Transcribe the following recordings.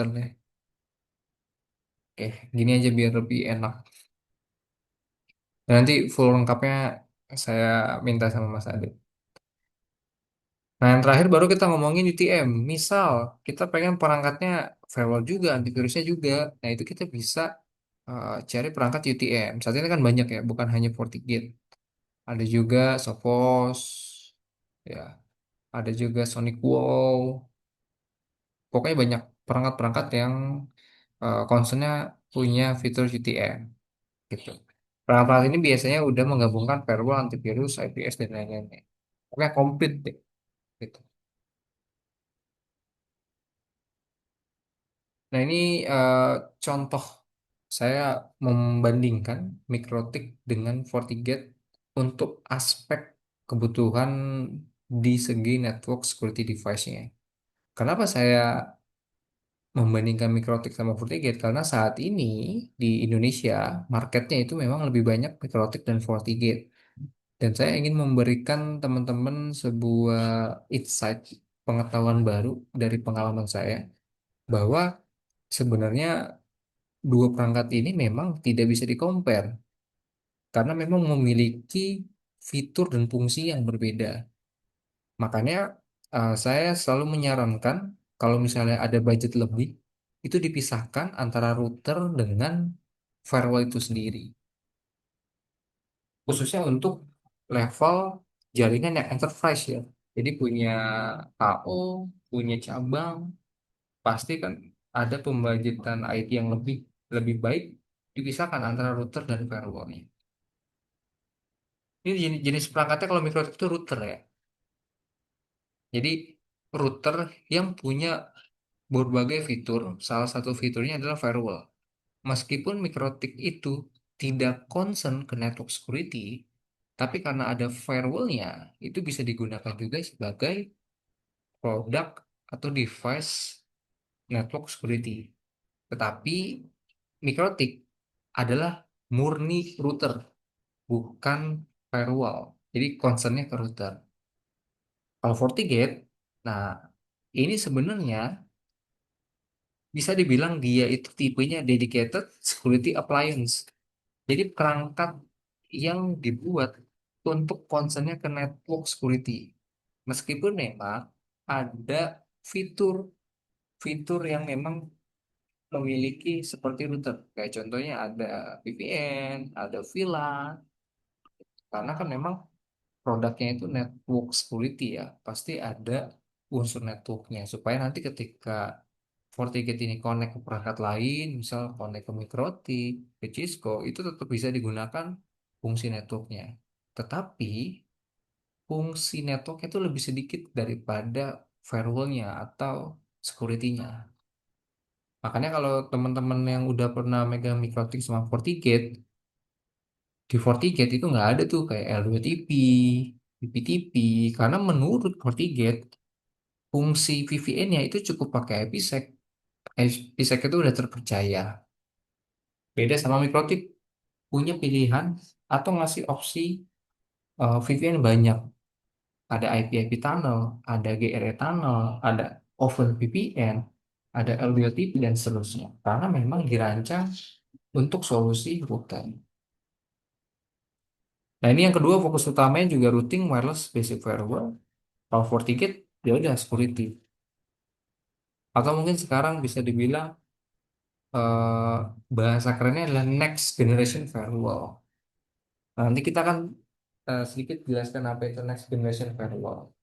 komputer deh. Oke, gini aja biar lebih enak. Dan nanti full lengkapnya saya minta sama Mas Adit. Nah, yang terakhir baru kita ngomongin UTM. Misal kita pengen perangkatnya firewall juga, antivirusnya juga. Nah, itu kita bisa cari perangkat UTM. Saat ini kan banyak ya, bukan hanya FortiGate. Ada juga Sophos, ya, ada juga Sonic Wall. Pokoknya banyak perangkat-perangkat yang concernnya punya fitur UTM gitu. Perangkat ini biasanya udah menggabungkan firewall, antivirus, IPS dan lain-lainnya. Pokoknya komplit deh gitu. Nah, ini eh, contoh saya membandingkan Mikrotik dengan FortiGate untuk aspek kebutuhan di segi network security device-nya. Kenapa saya membandingkan Mikrotik sama FortiGate? Karena saat ini di Indonesia marketnya itu memang lebih banyak Mikrotik dan FortiGate. Dan saya ingin memberikan teman-teman sebuah insight, pengetahuan baru dari pengalaman saya bahwa sebenarnya dua perangkat ini memang tidak bisa di-compare karena memang memiliki fitur dan fungsi yang berbeda. Makanya saya selalu menyarankan kalau misalnya ada budget lebih itu dipisahkan antara router dengan firewall itu sendiri. Khususnya untuk level jaringan yang enterprise ya. Jadi punya KO, punya cabang, pasti kan ada pembajetan IT yang lebih lebih baik dipisahkan antara router dan firewallnya. Ini jenis perangkatnya kalau mikrotik itu router ya. Jadi router yang punya berbagai fitur, salah satu fiturnya adalah firewall. Meskipun mikrotik itu tidak concern ke network security, tapi karena ada firewallnya, itu bisa digunakan juga sebagai produk atau device network security. Tetapi mikrotik adalah murni router, bukan firewall. Jadi concernnya ke router. Kalau FortiGate, nah ini sebenarnya bisa dibilang dia itu tipenya dedicated security appliance. Jadi perangkat yang dibuat untuk concernnya ke network security. Meskipun memang ada fitur-fitur yang memang memiliki seperti router. Kayak contohnya ada VPN, ada VLAN. Karena kan memang produknya itu network security ya. Pasti ada unsur networknya. Supaya nanti ketika FortiGate ini connect ke perangkat lain, misal connect ke MikroTik, ke Cisco, itu tetap bisa digunakan fungsi networknya. Tetapi fungsi networknya itu lebih sedikit daripada firewallnya atau security-nya. Makanya kalau teman-teman yang udah pernah megang MikroTik sama FortiGate, di FortiGate itu nggak ada tuh kayak L2TP, VPTP, karena menurut FortiGate, fungsi VPN-nya itu cukup pakai IPsec. IPsec itu udah terpercaya. Beda sama MikroTik, punya pilihan atau ngasih opsi VPN banyak. Ada IP-IP tunnel, ada GRE tunnel, ada Open VPN, ada L2TP dan seterusnya. Karena memang dirancang untuk solusi router. Nah, ini yang kedua fokus utamanya juga routing wireless basic firewall. Kalau FortiGate ya udah security. Atau mungkin sekarang bisa dibilang eh, bahasa kerennya adalah next generation firewall. Nah, nanti kita akan sedikit jelaskan apa itu next generation firewall.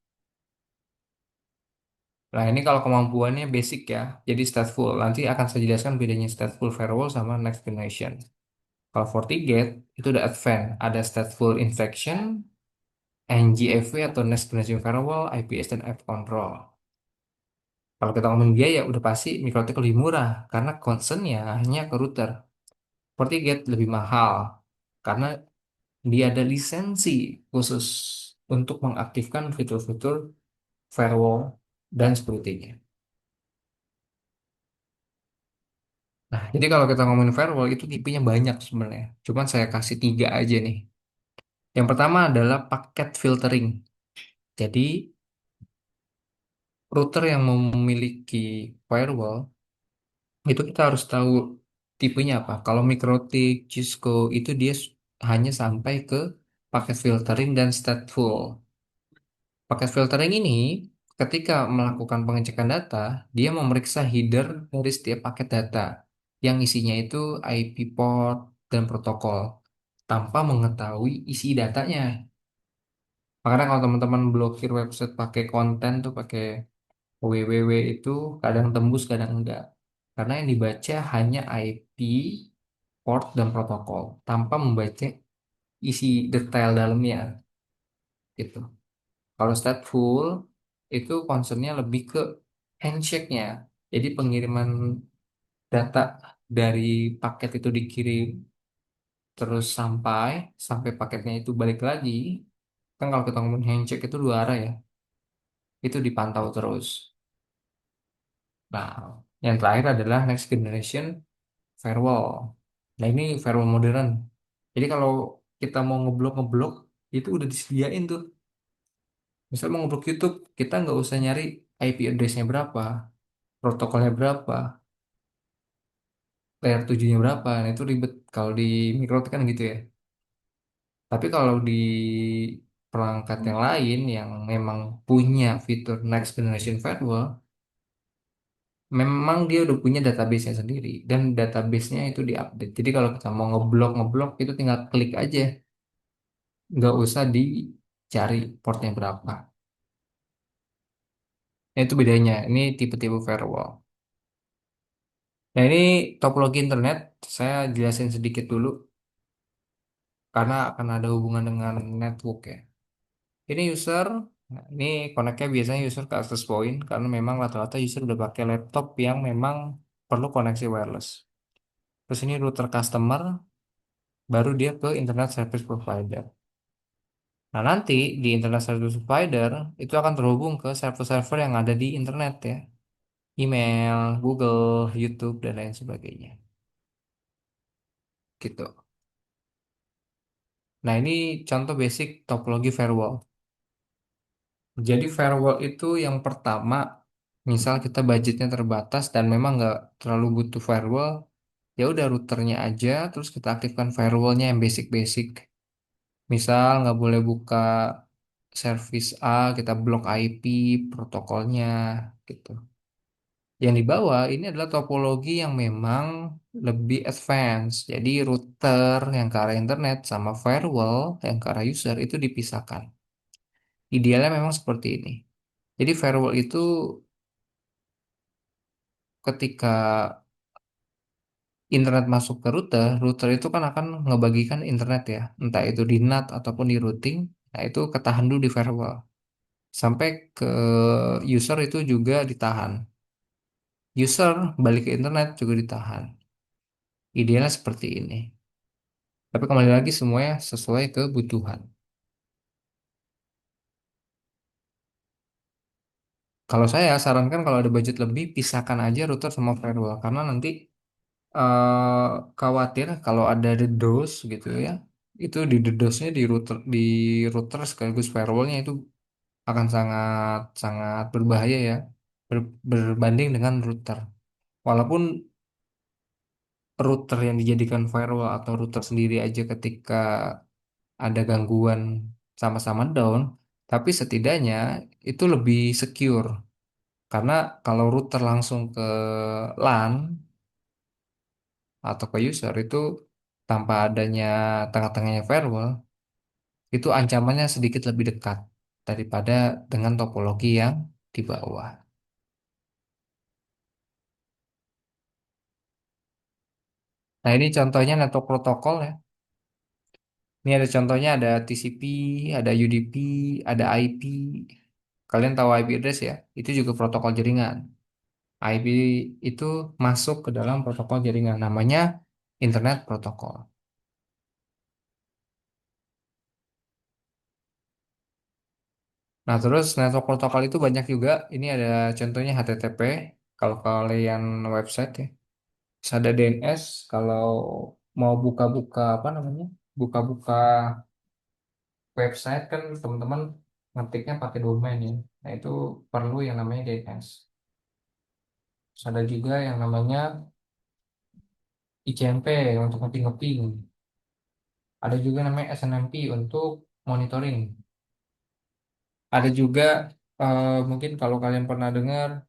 Nah, ini kalau kemampuannya basic ya, jadi stateful. Nanti akan saya jelaskan bedanya stateful firewall sama next generation. Kalau FortiGate itu udah advance, ada stateful infection, NGFW atau next generation firewall, IPS dan app control. Kalau kita ngomong biaya, udah pasti MikroTik lebih murah karena concernnya hanya ke router. FortiGate lebih mahal karena dia ada lisensi khusus untuk mengaktifkan fitur-fitur firewall dan security-nya. Nah, jadi kalau kita ngomongin firewall itu tipenya banyak sebenarnya. Cuman saya kasih tiga aja nih. Yang pertama adalah paket filtering. Jadi router yang memiliki firewall Itu kita harus tahu tipenya apa. Kalau mikrotik, Cisco itu dia hanya sampai ke paket filtering dan stateful. Paket filtering ini ketika melakukan pengecekan data, dia memeriksa header dari setiap paket data yang isinya itu IP port dan protokol tanpa mengetahui isi datanya. Makanya kalau teman-teman blokir website pakai konten tuh pakai www itu kadang tembus kadang enggak. Karena yang dibaca hanya IP, port, dan protokol tanpa membaca isi detail dalamnya gitu. Kalau stateful itu concernnya lebih ke handshake-nya. Jadi pengiriman data dari paket itu dikirim terus sampai paketnya itu balik lagi. Kan kalau kita ngomong handshake itu dua arah ya. Itu dipantau terus. Nah, yang terakhir adalah next generation firewall. Nah, ini firewall modern. Jadi kalau kita mau ngeblok-ngeblok itu udah disediain tuh. Misal mau ngeblok YouTube, kita nggak usah nyari IP address-nya berapa, protokolnya berapa, layer 7-nya berapa. Nah, itu ribet kalau di Microtik kan gitu ya. Tapi kalau di perangkat yang lain yang memang punya fitur next generation firewall, memang dia udah punya database-nya sendiri dan database-nya itu diupdate. Jadi kalau kita mau ngeblok itu tinggal klik aja, nggak usah dicari portnya berapa. Nah, itu bedanya. Ini tipe-tipe firewall. Nah, ini topologi internet. Saya jelasin sedikit dulu karena akan ada hubungan dengan network ya. Ini user, nah, ini connect-nya biasanya user ke access point karena memang rata-rata user udah pakai laptop yang memang perlu koneksi wireless. Terus ini router customer, baru dia ke internet service provider. Nah, nanti di internet service provider itu akan terhubung ke server-server yang ada di internet ya. Email, Google, YouTube, dan lain sebagainya. Gitu. Nah, ini contoh basic topologi firewall. Jadi firewall itu yang pertama, misal kita budgetnya terbatas dan memang nggak terlalu butuh firewall, ya udah routernya aja, terus kita aktifkan firewallnya yang basic-basic. Misal nggak boleh buka service A, kita blok IP, protokolnya, gitu. Yang dibawa ini adalah topologi yang memang lebih advance. Jadi router yang ke arah internet sama firewall yang ke arah user itu dipisahkan. Idealnya memang seperti ini. Jadi firewall itu ketika internet masuk ke router, router itu kan akan ngebagikan internet ya, entah itu di NAT ataupun di routing. Nah, itu ketahan dulu di firewall. Sampai ke user itu juga ditahan. User balik ke internet juga ditahan. Idealnya seperti ini. Tapi kembali lagi semuanya sesuai kebutuhan. Kalau saya sarankan kalau ada budget lebih, pisahkan aja router sama firewall. Karena nanti eh, khawatir kalau ada DDoS gitu ya, itu di DDoS-nya di router sekaligus firewallnya itu akan sangat sangat berbahaya ya, berbanding dengan router. Walaupun router yang dijadikan firewall atau router sendiri aja ketika ada gangguan sama-sama down, tapi setidaknya itu lebih secure. Karena kalau router langsung ke LAN atau ke user itu tanpa adanya tengah-tengahnya firewall, itu ancamannya sedikit lebih dekat daripada dengan topologi yang di bawah. Nah, ini contohnya network protokol ya. Ini ada contohnya ada TCP, ada UDP, ada IP. Kalian tahu IP address ya? Itu juga protokol jaringan. IP itu masuk ke dalam protokol jaringan namanya Internet Protocol. Nah, terus network protokol itu banyak juga. Ini ada contohnya HTTP kalau kalian website ya. Terus ada DNS kalau mau buka-buka apa namanya? Buka-buka website kan teman-teman ngetiknya pakai domain ya. Nah, itu perlu yang namanya DNS. Terus ada juga yang namanya ICMP untuk ngeping-ngeping. Ada juga namanya SNMP untuk monitoring. Ada juga mungkin kalau kalian pernah dengar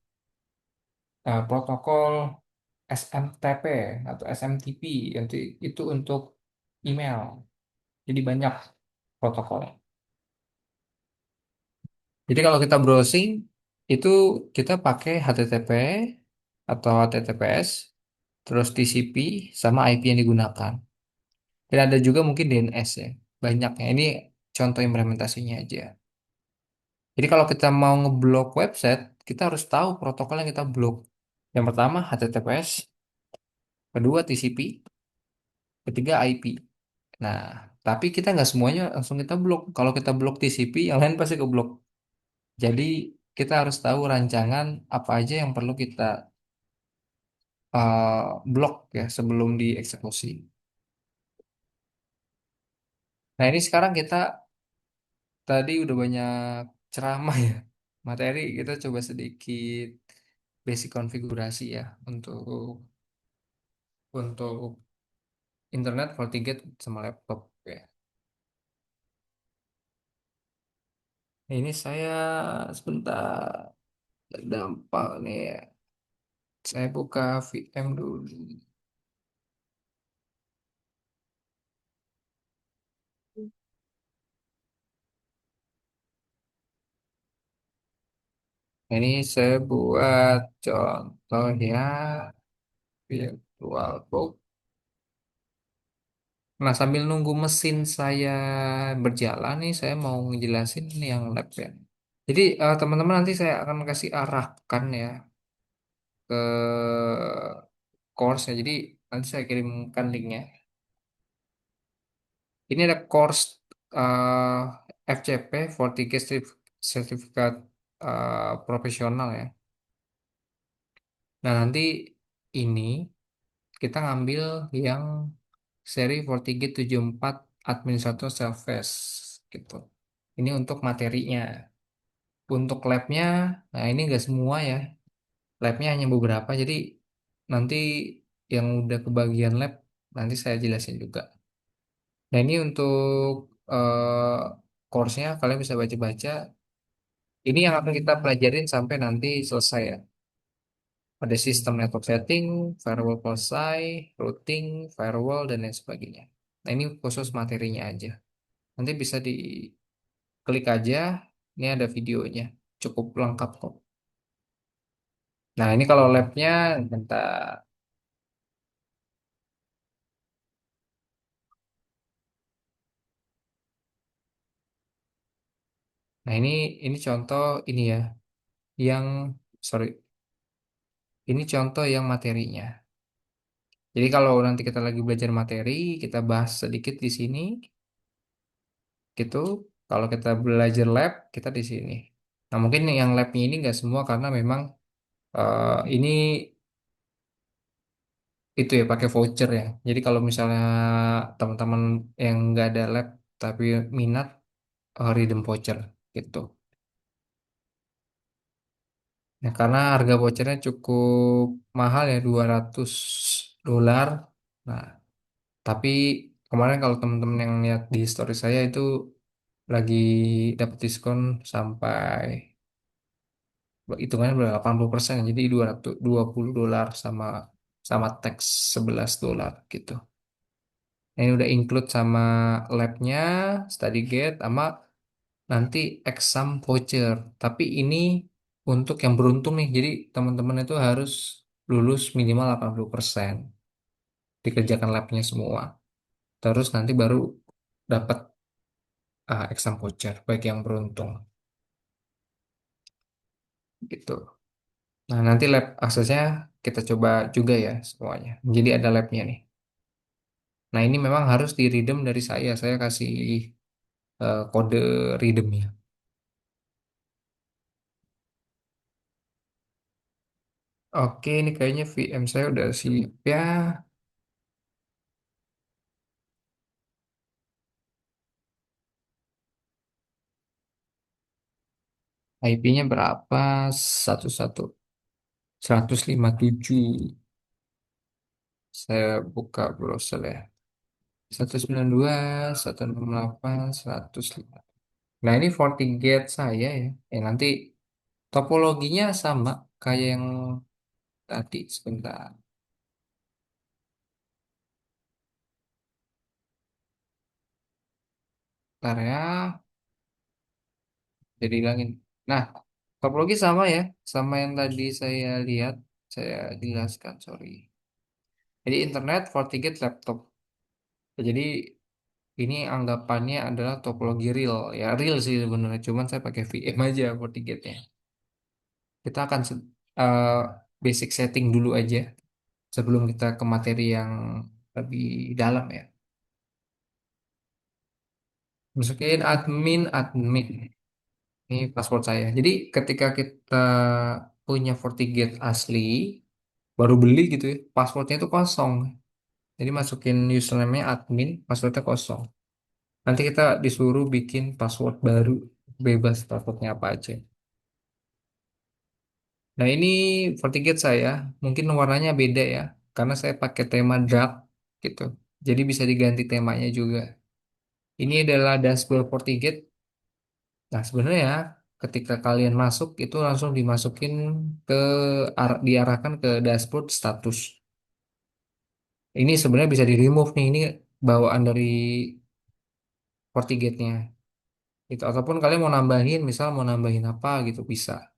protokol SMTP atau SMTP itu untuk email. Jadi banyak protokol. Jadi kalau kita browsing itu kita pakai HTTP atau HTTPS, terus TCP sama IP yang digunakan. Dan ada juga mungkin DNS ya. Banyaknya. Ini contoh implementasinya aja. Jadi kalau kita mau ngeblok website, kita harus tahu protokol yang kita blok. Yang pertama HTTPS, kedua TCP, ketiga IP. Nah, tapi kita nggak semuanya langsung kita blok. Kalau kita blok TCP, yang lain pasti keblok. Jadi kita harus tahu rancangan apa aja yang perlu kita blok ya sebelum dieksekusi. Nah, ini sekarang kita tadi udah banyak ceramah ya materi. Kita coba sedikit basic konfigurasi ya untuk internet, FortiGate sama laptop ya. Ini saya sebentar dampak nih ya. Saya buka VM dulu. Ini saya buat contoh ya VirtualBox. Nah, sambil nunggu mesin saya berjalan nih, saya mau ngejelasin ini yang lab ya. Jadi teman-teman nanti saya akan kasih arahkan ya ke course-nya. Jadi nanti saya kirimkan linknya. Ini ada course FCP, Fortiget Certificate Profesional ya. Nah, nanti ini kita ngambil yang seri FortiGate 74 Administrator Service gitu. Ini untuk materinya. Untuk labnya, nah ini enggak semua ya. Labnya hanya beberapa. Jadi nanti yang udah kebagian lab nanti saya jelasin juga. Nah ini untuk course-nya kalian bisa baca-baca. Ini yang akan kita pelajarin sampai nanti selesai ya. Ada sistem network setting, firewall selesai, routing, firewall, dan lain sebagainya. Nah ini khusus materinya aja. Nanti bisa diklik aja. Ini ada videonya. Cukup lengkap kok. Nah ini kalau labnya, bentar. Nah ini contoh ini ya. Yang, sorry. Ini contoh yang materinya. Jadi kalau nanti kita lagi belajar materi, kita bahas sedikit di sini, gitu. Kalau kita belajar lab, kita di sini. Nah mungkin yang labnya ini nggak semua karena memang ini itu ya pakai voucher ya. Jadi kalau misalnya teman-teman yang nggak ada lab tapi minat, redeem voucher gitu. Nah karena harga vouchernya cukup mahal ya 200 dolar. Nah tapi kemarin kalau teman-teman yang lihat di story saya itu lagi dapat diskon sampai hitungannya berapa 80%, jadi 220 dolar sama sama tax 11 dolar gitu. Nah, ini udah include sama labnya, study gate, sama nanti exam voucher. Tapi ini untuk yang beruntung nih, jadi teman-teman itu harus lulus minimal 80%, dikerjakan labnya semua. Terus nanti baru dapat exam voucher bagi yang beruntung gitu. Nah, nanti lab aksesnya kita coba juga ya semuanya. Jadi ada labnya nih. Nah, ini memang harus di redeem dari saya. Saya kasih kode redeemnya. Oke, ini kayaknya VM saya udah siap ya. IP-nya berapa? 11 157. Saya buka browser ya. 192, 168, 105. Nah, ini FortiGate saya ya. Nanti topologinya sama kayak yang tadi. Sebentar. Bentar ya. Jadi hilangin. Nah, topologi sama ya. Sama yang tadi saya lihat. Saya jelaskan, sorry. Jadi internet, FortiGate, laptop. Jadi ini anggapannya adalah topologi real. Ya real sih sebenarnya. Cuman saya pakai VM aja FortiGate-nya. Kita akan eh, basic setting dulu aja. Sebelum kita ke materi yang lebih dalam ya. Masukin admin. Ini password saya. Jadi ketika kita punya FortiGate asli, baru beli gitu ya, passwordnya itu kosong. Jadi masukin username-nya admin, passwordnya kosong. Nanti kita disuruh bikin password baru, bebas passwordnya apa aja. Nah ini FortiGate saya, mungkin warnanya beda ya, karena saya pakai tema dark gitu. Jadi bisa diganti temanya juga. Ini adalah dashboard FortiGate. Nah sebenarnya ya, ketika kalian masuk itu langsung dimasukin ke diarahkan ke dashboard status. Ini sebenarnya bisa di remove nih, ini bawaan dari FortiGate-nya. Gitu. Ataupun kalian mau nambahin, misal mau nambahin apa gitu bisa.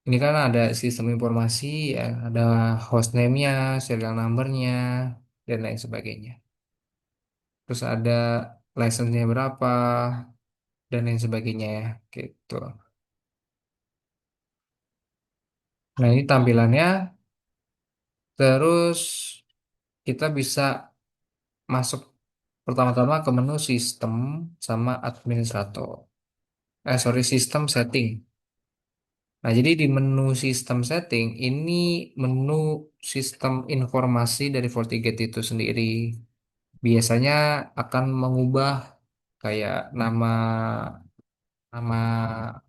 Ini kan ada sistem informasi, ya, ada hostname-nya, serial number-nya, dan lain sebagainya. Terus ada license-nya berapa, dan lain sebagainya ya, gitu. Nah ini tampilannya, terus kita bisa masuk pertama-tama ke menu sistem sama administrator. Sorry, sistem setting. Nah, jadi di menu sistem setting ini menu sistem informasi dari FortiGate itu sendiri. Biasanya akan mengubah kayak nama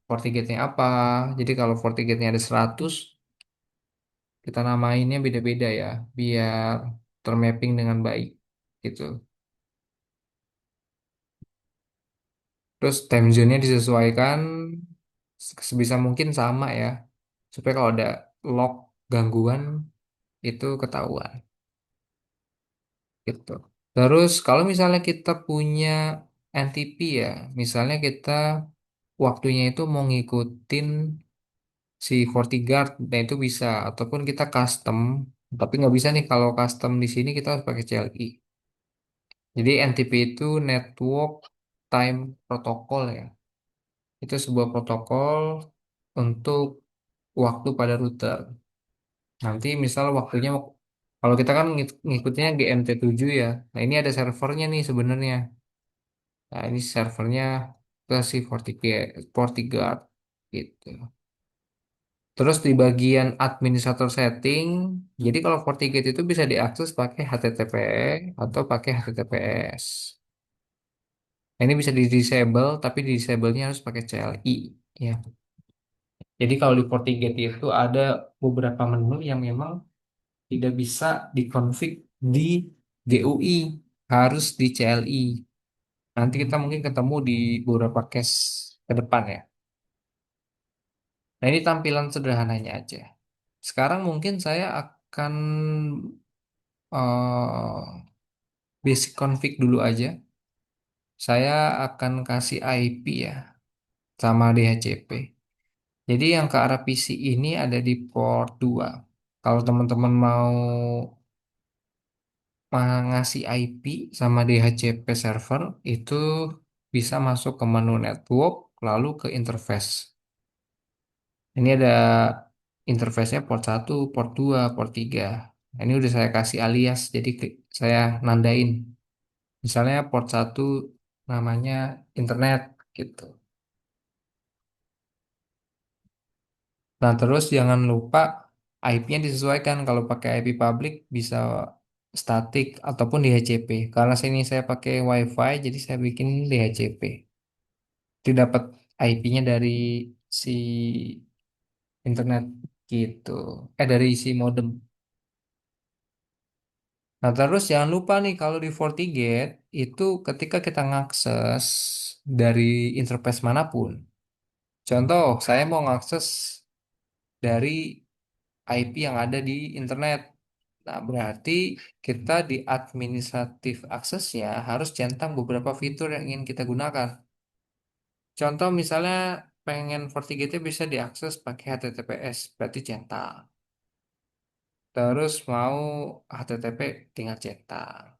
FortiGate-nya apa. Jadi kalau FortiGate-nya ada 100, kita namainnya beda-beda ya, biar termapping dengan baik gitu. Terus time zone-nya disesuaikan sebisa mungkin sama ya, supaya kalau ada log gangguan itu ketahuan gitu. Terus kalau misalnya kita punya NTP ya, misalnya kita waktunya itu mau ngikutin si FortiGuard, nah itu bisa. Ataupun kita custom, tapi nggak bisa nih kalau custom di sini kita harus pakai CLI. Jadi NTP itu Network Time Protocol ya. Itu sebuah protokol untuk waktu pada router. Nanti misal waktunya, kalau kita kan ngikutnya GMT 7 ya. Nah ini ada servernya nih sebenarnya. Nah, ini servernya ke si FortiGuard gitu. Terus di bagian administrator setting, jadi kalau FortiGate itu bisa diakses pakai HTTP atau pakai HTTPS. Nah, ini bisa di disable, tapi di disable-nya harus pakai CLI ya. Jadi kalau di FortiGate itu ada beberapa menu yang memang tidak bisa dikonfig di GUI, harus di CLI. Nanti kita mungkin ketemu di beberapa case ke depan ya. Nah, ini tampilan sederhananya aja. Sekarang mungkin saya akan basic config dulu aja. Saya akan kasih IP ya, sama DHCP. Jadi yang ke arah PC ini ada di port 2. Kalau teman-teman mau ngasih IP sama DHCP server, itu bisa masuk ke menu network, lalu ke interface. Ini ada interface-nya port 1, port 2, port 3. Nah, ini udah saya kasih alias, jadi saya nandain. Misalnya port 1 namanya internet gitu. Nah, terus jangan lupa IP-nya disesuaikan. Kalau pakai IP public bisa statik ataupun DHCP. Karena sini saya pakai WiFi, jadi saya bikin DHCP. Itu dapat IP-nya dari si internet gitu. Dari si modem. Nah, terus jangan lupa nih kalau di FortiGate itu ketika kita ngakses dari interface manapun. Contoh, saya mau ngakses dari IP yang ada di internet. Nah, berarti kita di administratif aksesnya harus centang beberapa fitur yang ingin kita gunakan. Contoh misalnya pengen FortiGate bisa diakses pakai HTTPS, berarti centang. Terus mau HTTP tinggal centang.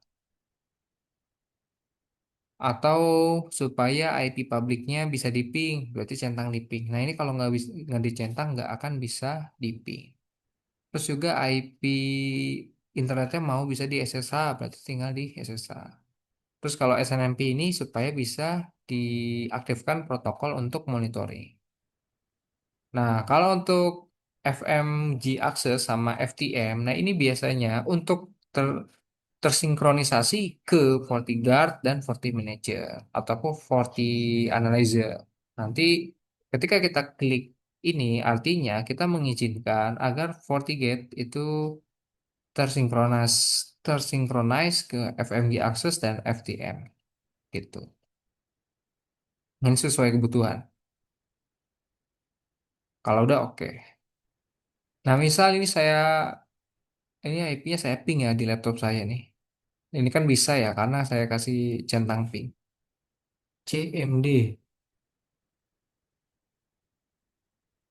Atau supaya IP publiknya bisa di ping, berarti centang di ping. Nah ini kalau nggak bisa nggak dicentang nggak akan bisa di ping. Terus juga IP internetnya mau bisa di SSH, berarti tinggal di SSH. Terus kalau SNMP ini supaya bisa diaktifkan protokol untuk monitoring. Nah kalau untuk FMG access sama FTM, nah ini biasanya untuk tersinkronisasi ke FortiGuard dan FortiManager ataupun FortiAnalyzer. Nanti ketika kita klik ini artinya kita mengizinkan agar FortiGate itu tersinkronis tersinkronis ke FMG Access dan FTM gitu. Ini sesuai kebutuhan. Kalau udah oke. Nah, misal ini ini IP-nya saya ping ya di laptop saya nih. Ini kan bisa ya karena saya kasih centang ping. CMD.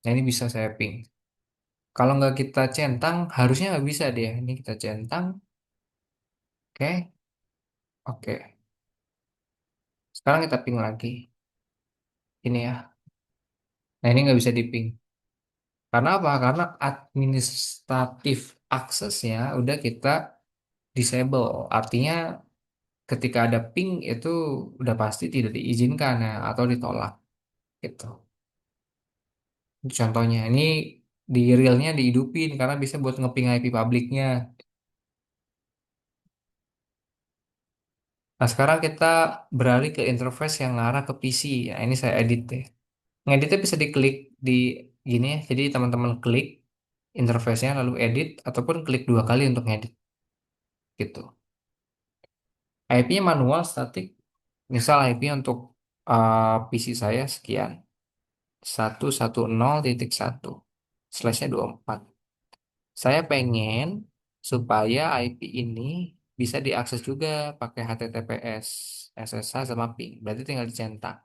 Nah, ini bisa saya ping. Kalau nggak kita centang, harusnya nggak bisa dia. Ini kita centang, oke, oke. Sekarang kita ping lagi. Ini ya. Nah, ini nggak bisa diping. Karena apa? Karena administratif aksesnya udah kita disable. Artinya ketika ada ping itu udah pasti tidak diizinkan ya atau ditolak gitu. Itu contohnya. Ini di realnya dihidupin karena bisa buat ngeping IP publiknya. Nah, sekarang kita beralih ke interface yang ngarah ke PC. Nah, ini saya edit deh. Ngeditnya bisa diklik di gini ya. Jadi teman-teman klik interface-nya lalu edit ataupun klik dua kali untuk ngedit gitu. IP-nya manual statik. Misal IP untuk PC saya sekian 110.1 slashnya 24. Saya pengen supaya IP ini bisa diakses juga pakai HTTPS, SSH sama ping. Berarti tinggal dicetak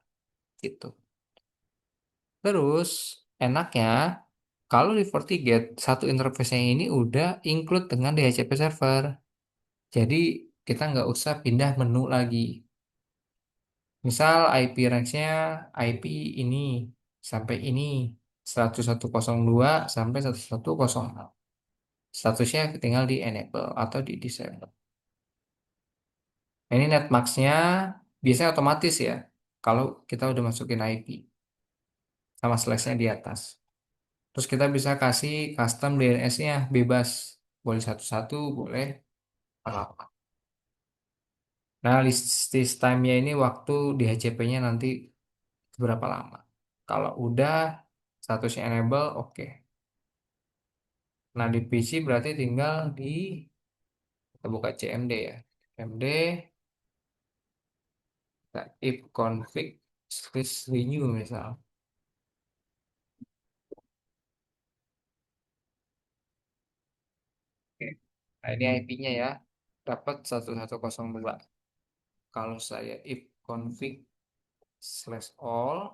gitu. Terus enaknya kalau di FortiGate satu interface-nya ini udah include dengan DHCP server. Jadi kita nggak usah pindah menu lagi. Misal IP range-nya IP ini sampai ini 101.02 sampai 101.06. Statusnya tinggal di enable atau di disable. Nah, ini netmax-nya biasanya otomatis ya. Kalau kita udah masukin IP sama slash-nya di atas. Terus kita bisa kasih custom DNS-nya bebas. Boleh satu-satu, boleh apa. Nah, list time-nya ini waktu di HCP-nya nanti berapa lama. Kalau udah statusnya enable, oke. Nah, di PC berarti tinggal kita buka CMD ya. CMD, kita if config slash renew misal. Oke. Nah, ini IP-nya ya. Dapat 1102. Kalau saya if config slash all,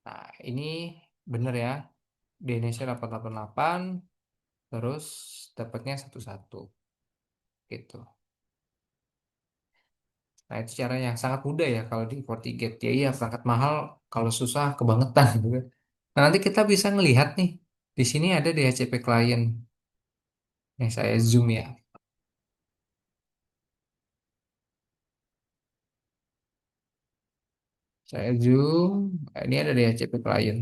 nah ini bener ya. Di Indonesia dapat 88, terus dapatnya 11 gitu. Nah, itu caranya yang sangat mudah ya kalau di FortiGate. Ya iya, perangkat mahal kalau susah kebangetan gitu. Nah, nanti kita bisa ngelihat nih. Di sini ada DHCP client. Yang saya zoom ya. Saya zoom. Nah, ini ada DHCP client.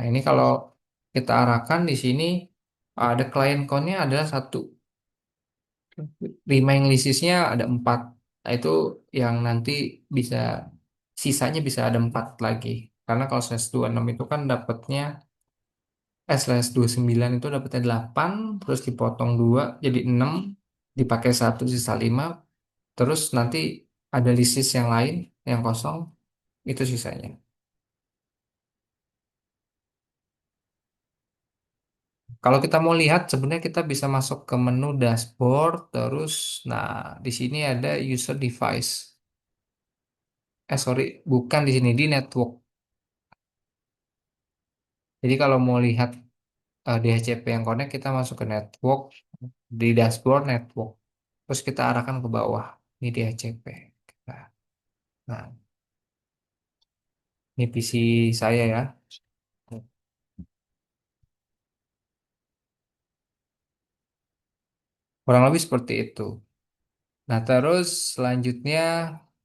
Nah, ini kalau kita arahkan di sini ada client count-nya adalah satu. Remain list-nya ada 4. Nah, itu yang nanti bisa sisanya bisa ada 4 lagi. Karena kalau slash 26 itu kan dapatnya slash 29 itu dapatnya 8 terus dipotong 2 jadi 6 dipakai satu sisa lima, terus nanti ada disk yang lain yang kosong, itu sisanya. Kalau kita mau lihat, sebenarnya kita bisa masuk ke menu dashboard, terus, nah, di sini ada user device. Sorry, bukan di sini, di network. Jadi kalau mau lihat DHCP yang connect, kita masuk ke network, di dashboard network. Terus kita arahkan ke bawah. Ini DHCP. Nah, nah, ini PC saya ya. Kurang lebih seperti itu. Nah, terus selanjutnya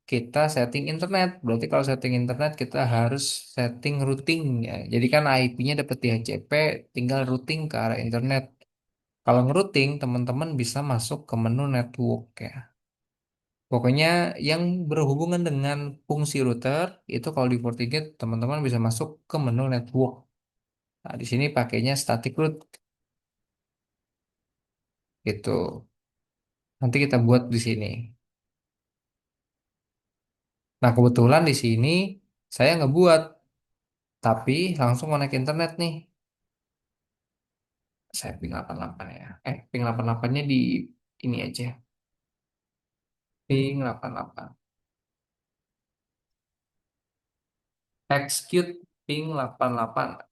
kita setting internet. Berarti kalau setting internet kita harus setting routing ya. Jadi kan IP-nya dapat DHCP, tinggal routing ke arah internet. Kalau ngerouting, teman-teman bisa masuk ke menu network ya. Pokoknya yang berhubungan dengan fungsi router itu kalau di FortiGate teman-teman bisa masuk ke menu network. Nah, di sini pakainya static root gitu. Nanti kita buat di sini. Nah, kebetulan di sini saya ngebuat, tapi langsung connect internet nih. Saya ping 88 ya. Ping 88-nya di ini aja. Ping 88. Execute ping 88.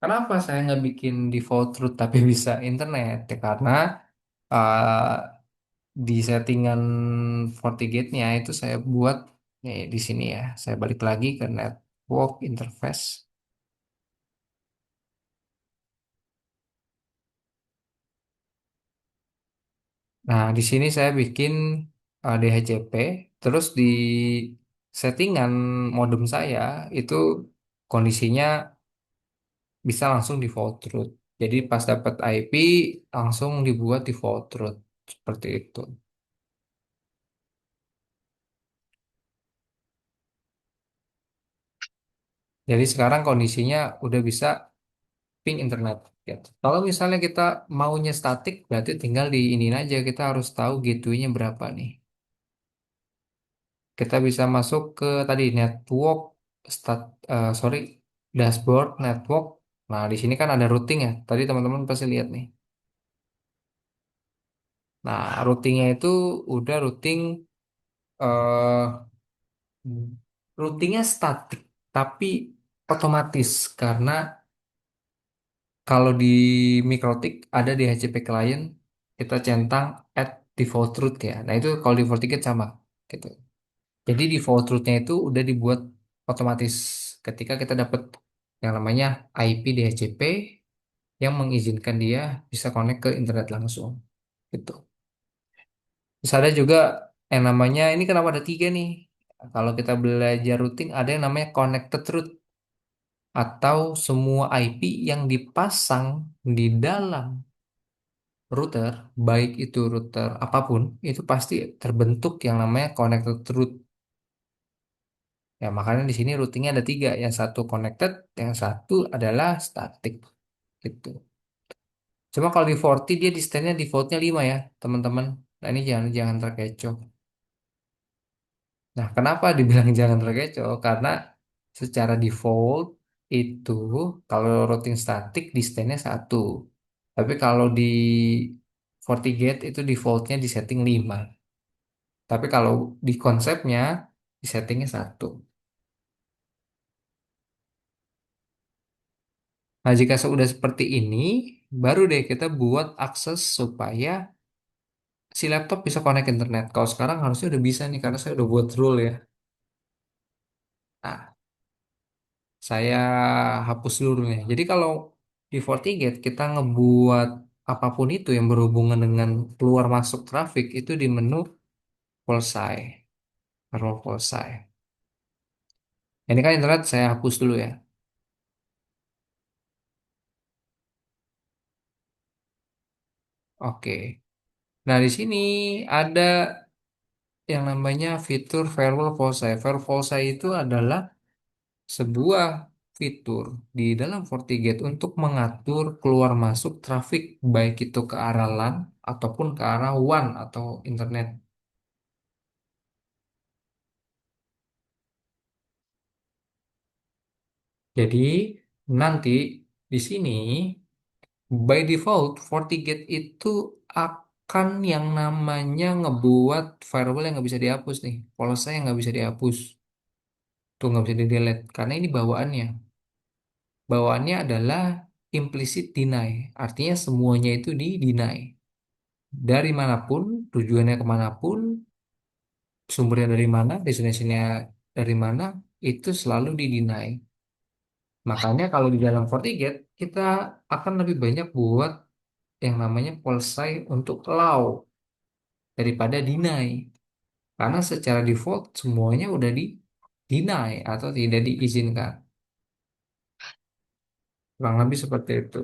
Kenapa saya nggak bikin default root tapi bisa internet? Ya, karena uh, di settingan FortiGate-nya itu saya buat di sini ya. Saya balik lagi ke network interface. Nah, di sini saya bikin DHCP, terus di settingan modem saya itu kondisinya bisa langsung default root. Jadi pas dapat IP langsung dibuat default root seperti itu. Jadi sekarang kondisinya udah bisa ping internet. Gitu. Kalau misalnya kita maunya statik, berarti tinggal di ini aja kita harus tahu gateway-nya berapa nih. Kita bisa masuk ke tadi network stat sorry, dashboard network. Nah, di sini kan ada routing ya. Tadi teman-teman pasti lihat nih. Nah, routingnya itu udah eh routingnya statik tapi otomatis karena kalau di Mikrotik ada di HCP client kita centang add default root ya. Nah, itu kalau di FortiGate sama gitu. Jadi default rootnya itu udah dibuat otomatis ketika kita dapat yang namanya IP DHCP yang mengizinkan dia bisa connect ke internet langsung gitu. Terus ada juga yang namanya ini kenapa ada tiga nih? Kalau kita belajar routing ada yang namanya connected root atau semua IP yang dipasang di dalam router, baik itu router apapun, itu pasti terbentuk yang namanya connected root. Ya, makanya di sini routingnya ada tiga. Yang satu connected, yang satu adalah static. Gitu. Cuma kalau di Forti dia di stand-nya defaultnya 5 ya, teman-teman. Nah, ini jangan jangan terkecoh. Nah, kenapa dibilang jangan terkecoh? Karena secara default itu kalau routing static di stand-nya satu. Tapi kalau di FortiGate itu defaultnya di setting 5. Tapi kalau di konsepnya di settingnya satu. Nah, jika sudah seperti ini, baru deh kita buat akses supaya si laptop bisa connect internet. Kalau sekarang harusnya udah bisa nih, karena saya udah buat rule ya. Nah, saya hapus dulu nih. Jadi kalau di FortiGate kita ngebuat apapun itu yang berhubungan dengan keluar masuk traffic itu di menu Polsai, role Polsai. Ini kan internet saya hapus dulu ya. Oke. Nah, di sini ada yang namanya fitur firewall Polsai. Firewall Polsai itu adalah sebuah fitur di dalam FortiGate untuk mengatur keluar masuk traffic baik itu ke arah LAN ataupun ke arah WAN atau internet. Jadi nanti di sini by default FortiGate itu akan yang namanya ngebuat firewall yang nggak bisa dihapus nih, polosnya yang nggak bisa dihapus, tuh nggak bisa di delete karena ini bawaannya. Bawaannya adalah implicit deny, artinya semuanya itu di deny. Dari manapun, tujuannya kemanapun, sumbernya dari mana, destinasinya dari mana, itu selalu di deny. Makanya kalau di dalam FortiGate, kita akan lebih banyak buat yang namanya polsai untuk allow daripada deny. Karena secara default semuanya udah di deny atau tidak diizinkan. Kurang lebih seperti itu.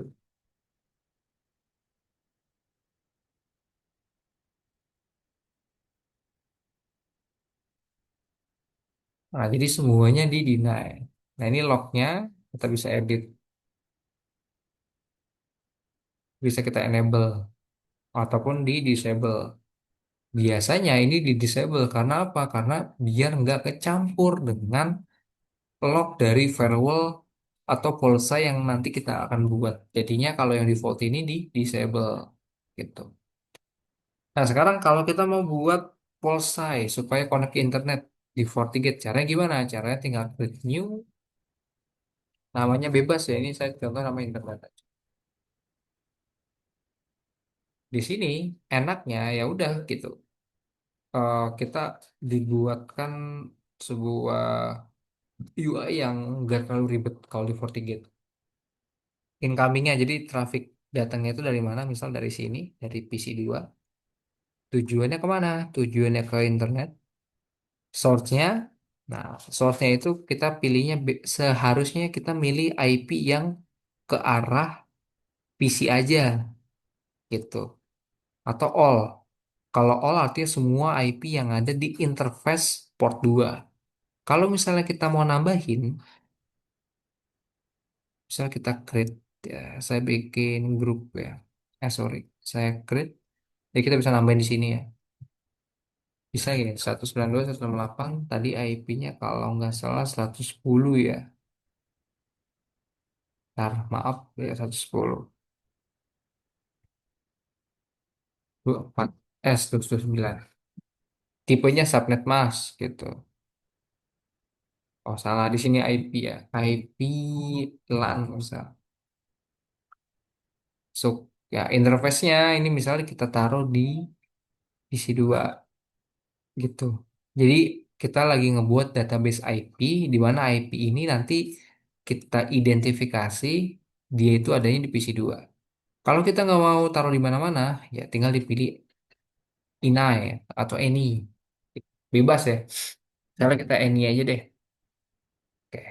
Nah, jadi semuanya di deny. Nah, ini lognya kita bisa edit, bisa kita enable ataupun di disable. Biasanya ini di disable karena apa? Karena biar nggak kecampur dengan log dari firewall atau polsa yang nanti kita akan buat. Jadinya kalau yang default ini di disable gitu. Nah, sekarang kalau kita mau buat polsai supaya connect ke internet di FortiGate, caranya gimana? Caranya tinggal klik new, namanya bebas ya. Ini saya contoh nama internet aja. Di sini enaknya ya udah gitu. Kita dibuatkan sebuah UI yang nggak terlalu ribet kalau di FortiGate. Incomingnya, jadi traffic datangnya itu dari mana? Misal dari sini, dari PC2. Tujuannya kemana? Tujuannya ke internet. Source-nya, nah, source-nya itu kita pilihnya seharusnya kita milih IP yang ke arah PC aja gitu. Atau all. Kalau all artinya semua IP yang ada di interface port 2. Kalau misalnya kita mau nambahin, misalnya kita create, ya, saya bikin grup ya. Sorry, saya create. Jadi kita bisa nambahin di sini ya. Bisa ya, 192.168. Tadi IP-nya kalau nggak salah 110 ya. Ntar, maaf ya 110. 24 S 229. Tipenya subnet mask gitu. Oh salah di sini IP ya. IP LAN misal. So ya interface-nya ini misalnya kita taruh di PC2 gitu. Jadi kita lagi ngebuat database IP di mana IP ini nanti kita identifikasi dia itu adanya di PC2. Kalau kita nggak mau taruh di mana-mana, ya tinggal dipilih inai atau any. Bebas ya. Misalnya kita any aja deh. Oke.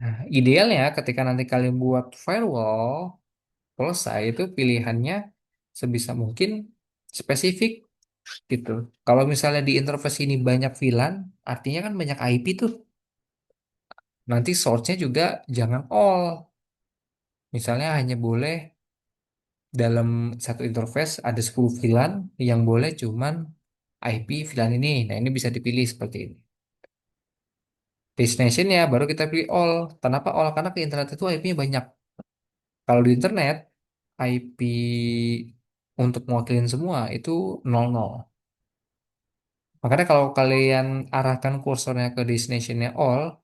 Nah, idealnya ketika nanti kalian buat firewall, selesai itu pilihannya sebisa mungkin spesifik gitu. Kalau misalnya di interface ini banyak VLAN, artinya kan banyak IP tuh. Nanti source-nya juga jangan all. Misalnya hanya boleh dalam satu interface ada 10 VLAN yang boleh cuman IP VLAN ini. Nah, ini bisa dipilih seperti ini. Destination-nya baru kita pilih all. Kenapa all? Karena ke internet itu IP-nya banyak. Kalau di internet, IP untuk mewakilin semua itu 00. Makanya kalau kalian arahkan kursornya ke destination-nya all,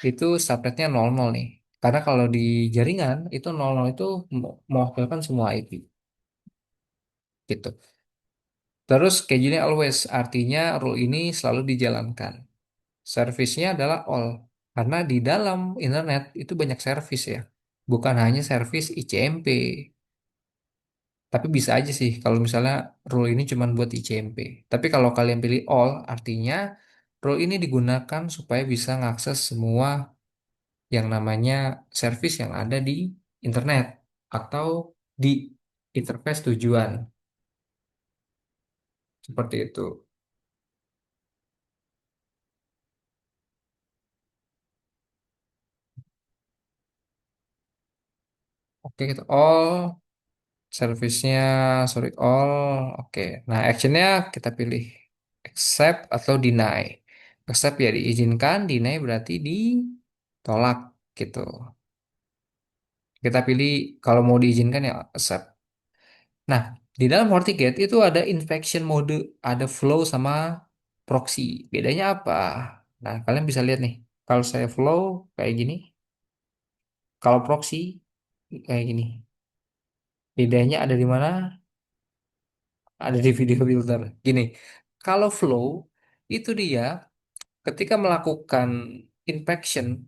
itu subnetnya 00 nih. Karena kalau di jaringan, itu 00 itu mewakilkan semua IP. Gitu. Terus schedule-nya always, artinya rule ini selalu dijalankan. Service-nya adalah all. Karena di dalam internet itu banyak service ya. Bukan hanya service ICMP. Tapi bisa aja sih kalau misalnya rule ini cuma buat ICMP. Tapi kalau kalian pilih all, artinya rule ini digunakan supaya bisa ngakses semua yang namanya service yang ada di internet atau di interface tujuan. Seperti itu. Oke, kita all. Service-nya sorry all. Oke. Nah, actionnya kita pilih accept atau deny. Accept ya diizinkan, deny berarti ditolak gitu. Kita pilih kalau mau diizinkan ya accept. Nah, di dalam FortiGate itu ada infection mode, ada flow sama proxy. Bedanya apa? Nah, kalian bisa lihat nih. Kalau saya flow kayak gini, kalau proxy kayak gini. Bedanya ada di mana? Ada di video filter. Gini, kalau flow itu dia ketika melakukan infection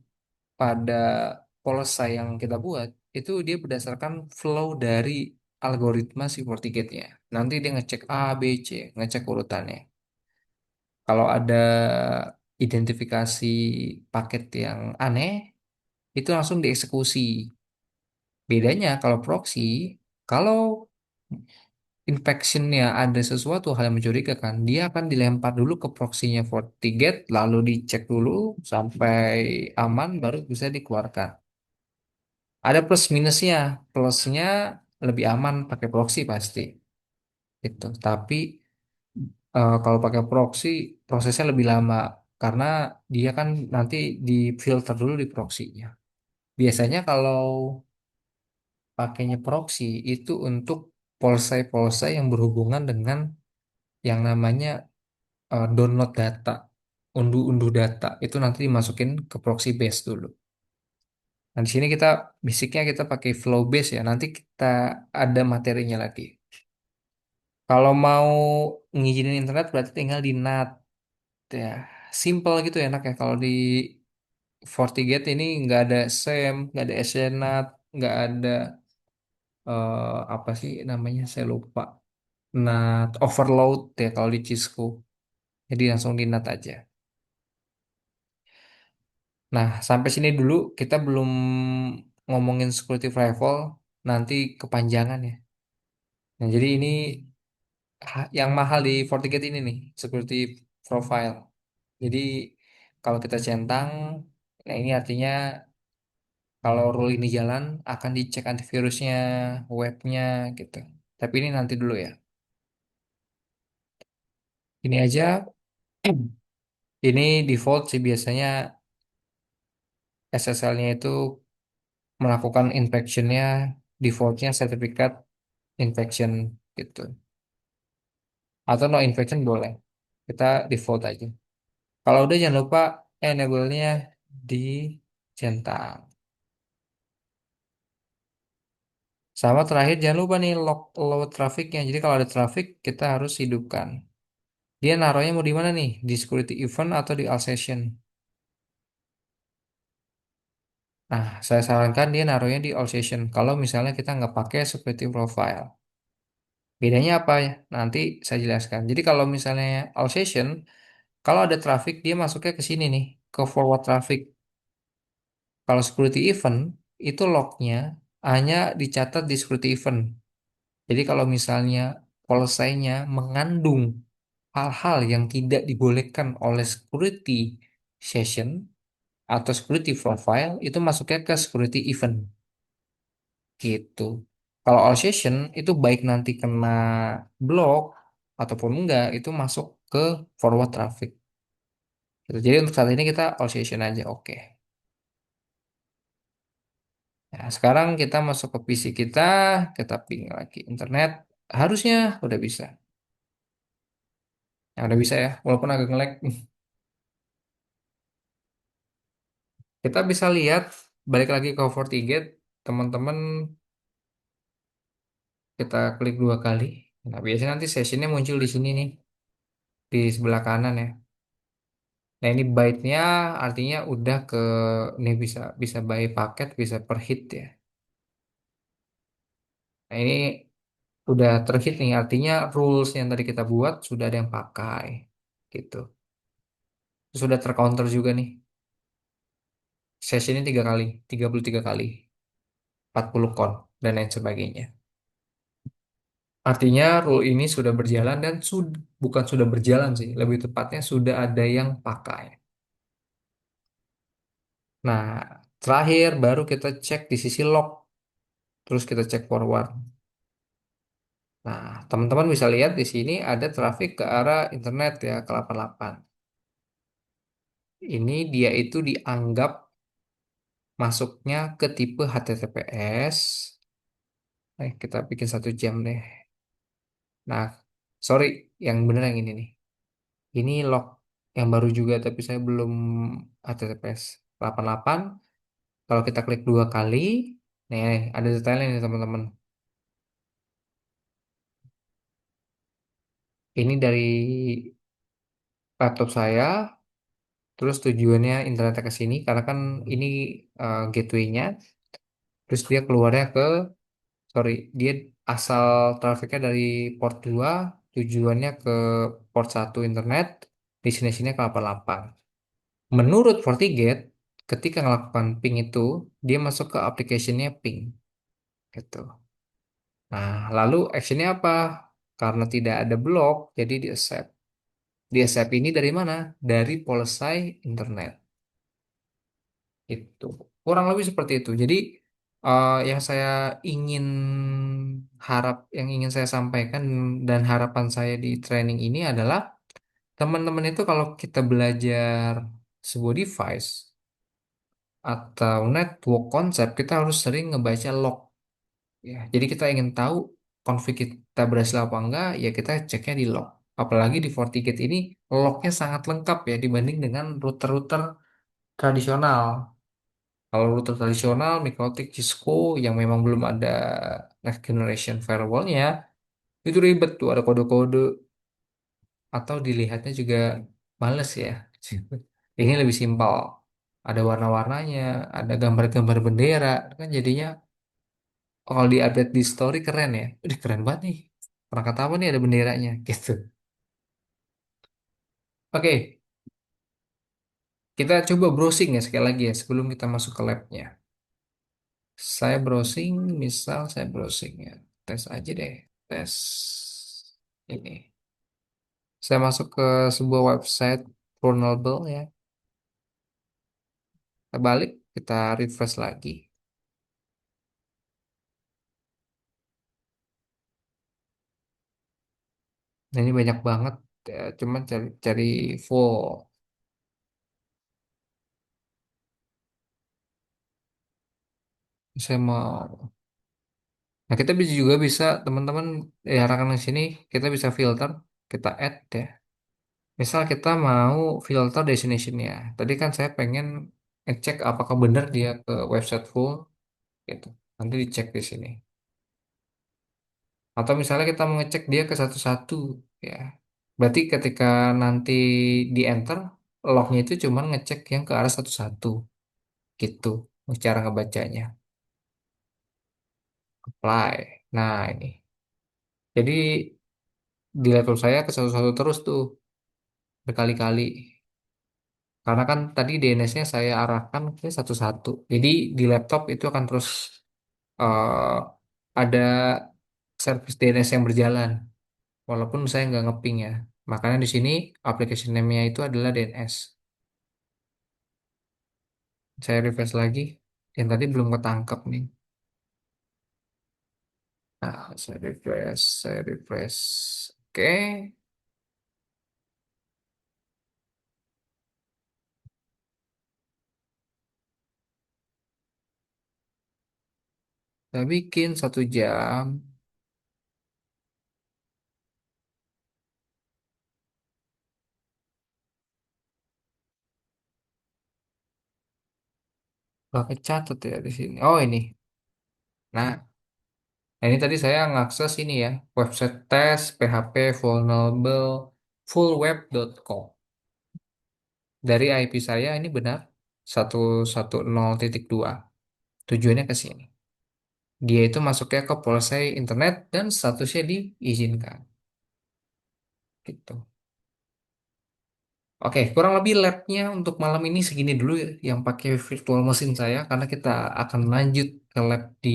pada polsa yang kita buat, itu dia berdasarkan flow dari algoritma si FortiGate-nya. Nanti dia ngecek A, B, C, ngecek urutannya. Kalau ada identifikasi paket yang aneh, itu langsung dieksekusi. Bedanya kalau proxy, kalau infectionnya ada sesuatu hal yang mencurigakan, dia akan dilempar dulu ke proxy-nya FortiGate, lalu dicek dulu sampai aman, baru bisa dikeluarkan. Ada plus minusnya. Plusnya lebih aman pakai proxy pasti. Itu. Tapi kalau pakai proxy prosesnya lebih lama karena dia kan nanti difilter dulu di proxy-nya. Biasanya kalau pakainya proxy itu untuk polsai-polsai yang berhubungan dengan yang namanya download data, unduh-unduh data itu nanti dimasukin ke proxy base dulu. Nah, di sini kita basicnya kita pakai flow base ya. Nanti kita ada materinya lagi. Kalau mau ngizinin internet berarti tinggal di NAT ya. Simple gitu ya enak ya. Kalau di FortiGate ini nggak ada SEM, nggak ada SNAT, nggak ada apa sih namanya saya lupa. NAT overload ya kalau di Cisco. Jadi langsung di NAT aja. Nah, sampai sini dulu kita belum ngomongin security firewall, nanti kepanjangan ya. Nah, jadi ini yang mahal di FortiGate ini nih, security profile. Jadi kalau kita centang, nah ini artinya kalau rule ini jalan akan dicek antivirusnya, webnya gitu. Tapi ini nanti dulu ya. Ini aja, ini default sih biasanya SSL-nya itu melakukan infectionnya, defaultnya sertifikat infection gitu. Atau no infection boleh. Kita default aja. Kalau udah jangan lupa enable-nya dicentang. Sama terakhir jangan lupa nih low trafficnya. Jadi kalau ada traffic kita harus hidupkan. Dia naruhnya mau di mana nih? Di security event atau di all session? Nah, saya sarankan dia naruhnya di all session. Kalau misalnya kita nggak pakai security profile. Bedanya apa ya? Nanti saya jelaskan. Jadi kalau misalnya all session, kalau ada traffic dia masuknya ke sini nih, ke forward traffic. Kalau security event itu lognya hanya dicatat di security event. Jadi kalau misalnya polsainya mengandung hal-hal yang tidak dibolehkan oleh security session atau security profile itu masuknya ke security event gitu. Kalau all session itu baik nanti kena block ataupun enggak itu masuk ke forward traffic. Gitu. Jadi untuk saat ini kita all session aja oke. Nah, sekarang kita masuk ke PC kita ping lagi internet. Harusnya udah bisa. Ya, udah bisa ya, walaupun agak nge-lag. Kita bisa lihat, balik lagi ke FortiGate, teman-teman kita klik 2 kali. Nah, biasanya nanti sessionnya muncul di sini nih, di sebelah kanan ya. Nah, ini byte-nya artinya udah ke, ini bisa bisa by paket, bisa per hit ya. Nah, ini udah terhit nih, artinya rules yang tadi kita buat sudah ada yang pakai. Gitu. Sudah tercounter juga nih. Sessionnya 3 kali, 33 kali, 40 count, dan lain sebagainya. Artinya rule ini sudah berjalan dan bukan sudah berjalan sih, lebih tepatnya sudah ada yang pakai. Nah, terakhir baru kita cek di sisi log, terus kita cek forward. Nah, teman-teman bisa lihat di sini ada traffic ke arah internet ya ke 88. Ini dia itu dianggap masuknya ke tipe HTTPS. Kita bikin 1 jam deh. Nah, sorry, yang bener yang ini nih. Ini log yang baru juga, tapi saya belum HTTPS 88. Kalau kita klik 2 kali, nih ada detailnya nih teman-teman. Ini dari laptop saya, terus tujuannya internet ke sini, karena kan ini gateway-nya. Terus dia keluarnya sorry, dia asal trafiknya dari port 2, tujuannya ke port 1 internet, destinasinya ke 88. Menurut FortiGate, ketika melakukan ping itu, dia masuk ke application-nya ping, gitu. Nah, lalu actionnya apa? Karena tidak ada blok, jadi di accept. Di accept ini dari mana? Dari policy internet. Itu kurang lebih seperti itu. Jadi yang saya ingin yang ingin saya sampaikan dan harapan saya di training ini adalah teman-teman itu kalau kita belajar sebuah device atau network konsep, kita harus sering ngebaca log. Ya, jadi kita ingin tahu konflik kita berhasil apa enggak, ya kita ceknya di log. Apalagi di FortiGate ini lognya sangat lengkap ya dibanding dengan router-router tradisional. Kalau router tradisional, MikroTik, Cisco yang memang belum ada next generation firewall-nya, itu ribet tuh, ada kode-kode atau dilihatnya juga males ya. Ini lebih simpel. Ada warna-warnanya, ada gambar-gambar bendera, kan jadinya kalau di-update di story keren ya. Udah keren banget nih. Perangkat apa nih ada benderanya gitu. Oke, kita coba browsing ya sekali lagi ya sebelum kita masuk ke labnya. Saya browsing, misal saya browsing ya. Tes aja deh. Tes ini. Saya masuk ke sebuah website vulnerable ya. Kita balik, kita refresh lagi. Nah, ini banyak banget. Ya, cuman cari full. Saya mau. Nah, kita bisa juga bisa teman-teman ya arahkan ke sini. Kita bisa filter, kita add ya. Misal kita mau filter destination-nya. Tadi kan saya pengen ngecek apakah benar dia ke website full gitu. Nanti dicek di sini. Atau misalnya kita mau ngecek dia ke satu-satu ya. Berarti ketika nanti di enter lognya itu cuma ngecek yang ke arah satu-satu gitu. Cara ngebacanya. Apply. Nah ini. Jadi di laptop saya ke satu-satu terus tuh berkali-kali. Karena kan tadi DNS-nya saya arahkan ke satu-satu. Jadi di laptop itu akan terus eh, ada service DNS yang berjalan. Walaupun saya nggak ngeping ya. Makanya di sini application name-nya itu adalah DNS. Saya refresh lagi. Yang tadi belum ketangkep nih. Nah, saya refresh, saya refresh. Oke, saya bikin 1 jam. Gak kecatat ya di sini. Oh ini. Nah, ini tadi saya ngakses ini ya. Website test PHP vulnerable fullweb.com. Dari IP saya ini benar 110.2. Tujuannya ke sini. Dia itu masuknya ke polsek internet dan statusnya diizinkan. Gitu. Oke, kurang lebih labnya untuk malam ini segini dulu ya, yang pakai virtual mesin saya, karena kita akan lanjut ke lab di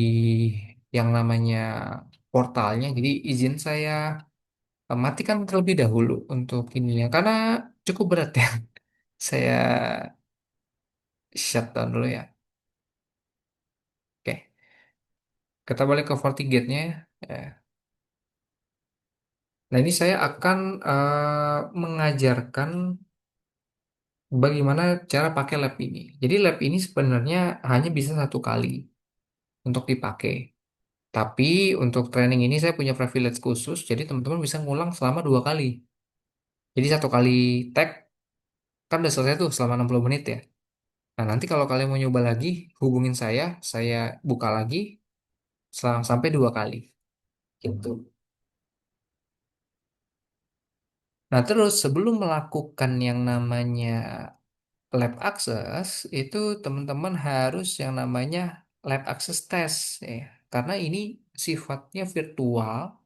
yang namanya portalnya. Jadi izin saya matikan terlebih dahulu untuk ininya, karena cukup berat ya. Saya shutdown dulu ya. Oke, kita balik ke FortiGate-nya ya. Nah, ini saya akan mengajarkan bagaimana cara pakai lab ini. Jadi lab ini sebenarnya hanya bisa satu kali untuk dipakai. Tapi untuk training ini saya punya privilege khusus, jadi teman-teman bisa ngulang selama 2 kali. Jadi satu kali tag kan udah selesai tuh selama 60 menit ya. Nah, nanti kalau kalian mau nyoba lagi, hubungin saya buka lagi sampai 2 kali. Gitu. Nah, terus sebelum melakukan yang namanya lab access, itu teman-teman harus yang namanya lab access test ya. Karena ini sifatnya virtual,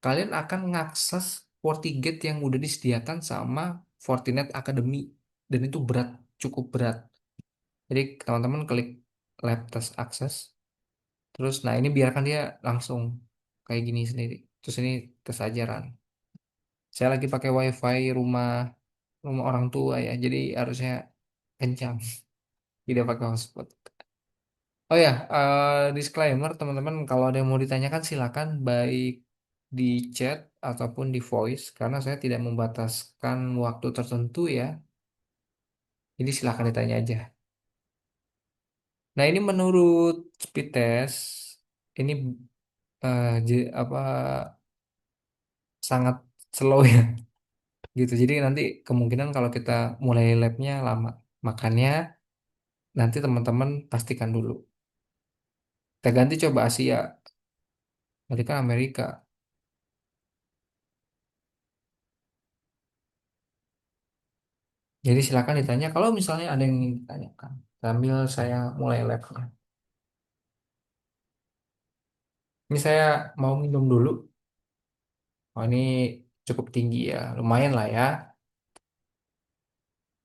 kalian akan mengakses FortiGate yang udah disediakan sama Fortinet Academy dan itu berat, cukup berat. Jadi teman-teman klik lab test access, terus nah ini biarkan dia langsung kayak gini sendiri. Terus ini tes ajaran. Saya lagi pakai WiFi rumah rumah orang tua ya, jadi harusnya kencang. Tidak pakai hotspot. Oh ya, disclaimer teman-teman, kalau ada yang mau ditanyakan silakan baik di chat ataupun di voice, karena saya tidak membataskan waktu tertentu ya. Jadi silakan ditanya aja. Nah, ini menurut speed test ini apa sangat slow ya gitu. Jadi nanti kemungkinan kalau kita mulai labnya lama. Makanya nanti teman-teman pastikan dulu. Kita ganti coba Asia. Tadi kan Amerika. Jadi silakan ditanya kalau misalnya ada yang ingin ditanyakan. Sambil saya mulai labnya. Ini saya mau minum dulu. Oh, ini cukup tinggi ya, lumayan lah ya.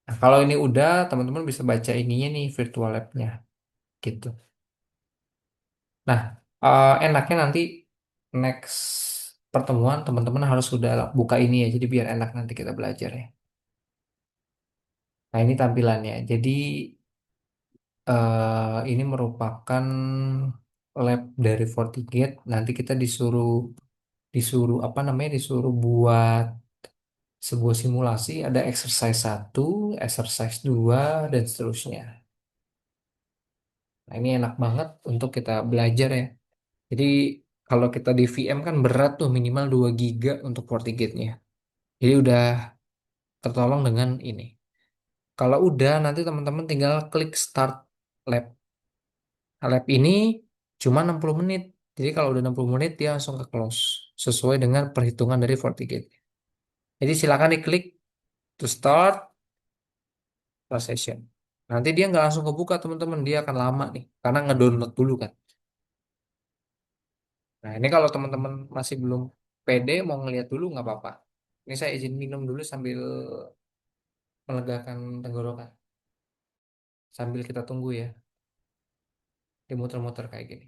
Nah, kalau ini udah, teman-teman bisa baca ininya nih virtual labnya, gitu. Nah, enaknya nanti next pertemuan teman-teman harus sudah buka ini ya, jadi biar enak nanti kita belajar ya. Nah, ini tampilannya. Jadi ini merupakan lab dari FortiGate. Nanti kita disuruh disuruh apa namanya disuruh buat sebuah simulasi ada exercise 1, exercise 2 dan seterusnya. Nah, ini enak banget untuk kita belajar ya. Jadi kalau kita di VM kan berat tuh minimal 2 giga untuk FortiGate-nya. Jadi udah tertolong dengan ini. Kalau udah nanti teman-teman tinggal klik start lab. Nah, lab ini cuma 60 menit. Jadi kalau udah 60 menit dia langsung ke close sesuai dengan perhitungan dari FortiGate. Jadi silakan diklik to start session. Nanti dia nggak langsung kebuka teman-teman, dia akan lama nih karena ngedownload dulu kan. Nah, ini kalau teman-teman masih belum pede mau ngeliat dulu nggak apa-apa. Ini saya izin minum dulu sambil melegakan tenggorokan. Sambil kita tunggu ya, dimuter-muter kayak gini.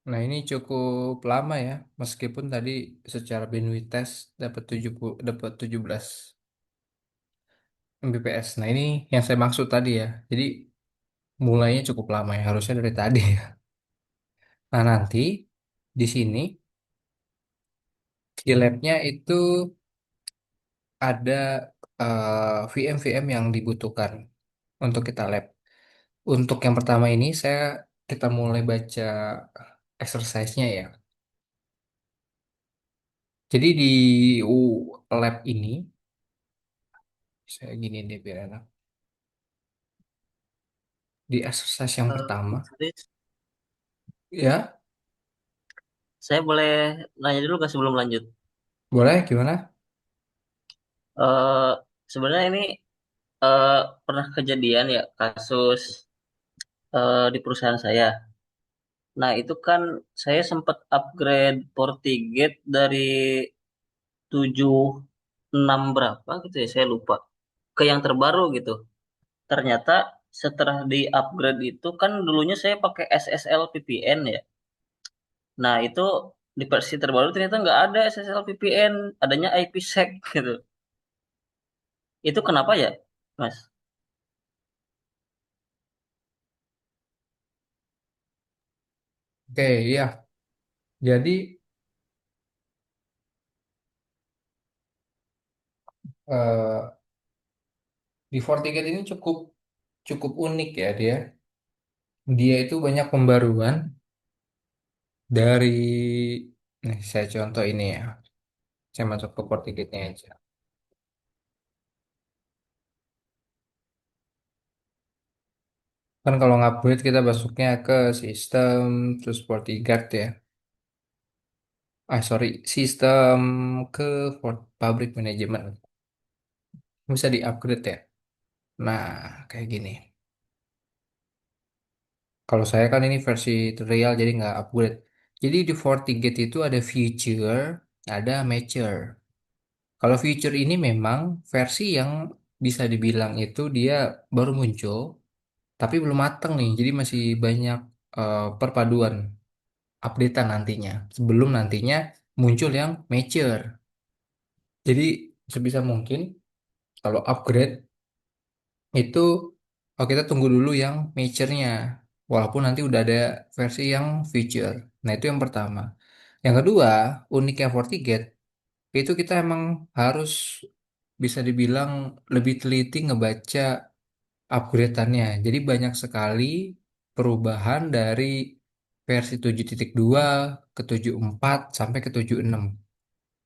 Nah, ini cukup lama ya, meskipun tadi secara bandwidth test dapat 70, dapat 17 Mbps. Nah, ini yang saya maksud tadi ya. Jadi mulainya cukup lama ya, harusnya dari tadi ya. Nah, nanti di sini di labnya itu ada VM-VM yang dibutuhkan untuk kita lab. Untuk yang pertama ini kita mulai baca exercise-nya ya. Jadi di lab ini saya gini deh biar enak. Di exercise yang pertama, Jadi ya saya boleh nanya dulu nggak sebelum lanjut? boleh gimana? eh Sebenarnya ini eh, pernah kejadian ya kasus di perusahaan saya. Nah, itu kan saya sempat upgrade FortiGate dari 76 berapa gitu ya, saya lupa. Ke yang terbaru gitu. Ternyata setelah di-upgrade itu kan dulunya saya pakai SSL VPN ya. Nah, itu di versi terbaru ternyata nggak ada SSL VPN, adanya IPsec gitu. Itu kenapa ya, Mas? Oke, iya. Jadi eh, di FortiGate ini cukup cukup unik ya dia. Dia itu banyak pembaruan dari, nih saya contoh ini ya. Saya masuk ke FortiGate-nya aja. Kan kalau ngupgrade kita masuknya ke sistem terus FortiGuard ya. Sorry, sistem ke Public Management. Bisa di-upgrade ya. Nah, kayak gini. Kalau saya kan ini versi trial jadi nggak upgrade. Jadi di FortiGate itu ada feature, ada matcher. Kalau feature ini memang versi yang bisa dibilang itu dia baru muncul, tapi belum mateng nih. Jadi masih banyak perpaduan updatean nantinya. Sebelum nantinya muncul yang mature. Jadi sebisa mungkin kalau upgrade itu kita tunggu dulu yang mature-nya. Walaupun nanti udah ada versi yang feature. Nah, itu yang pertama. Yang kedua, uniknya FortiGate itu kita emang harus bisa dibilang lebih teliti ngebaca upgrade-annya. Jadi banyak sekali perubahan dari versi 7.2 ke 7.4 sampai ke 7.6.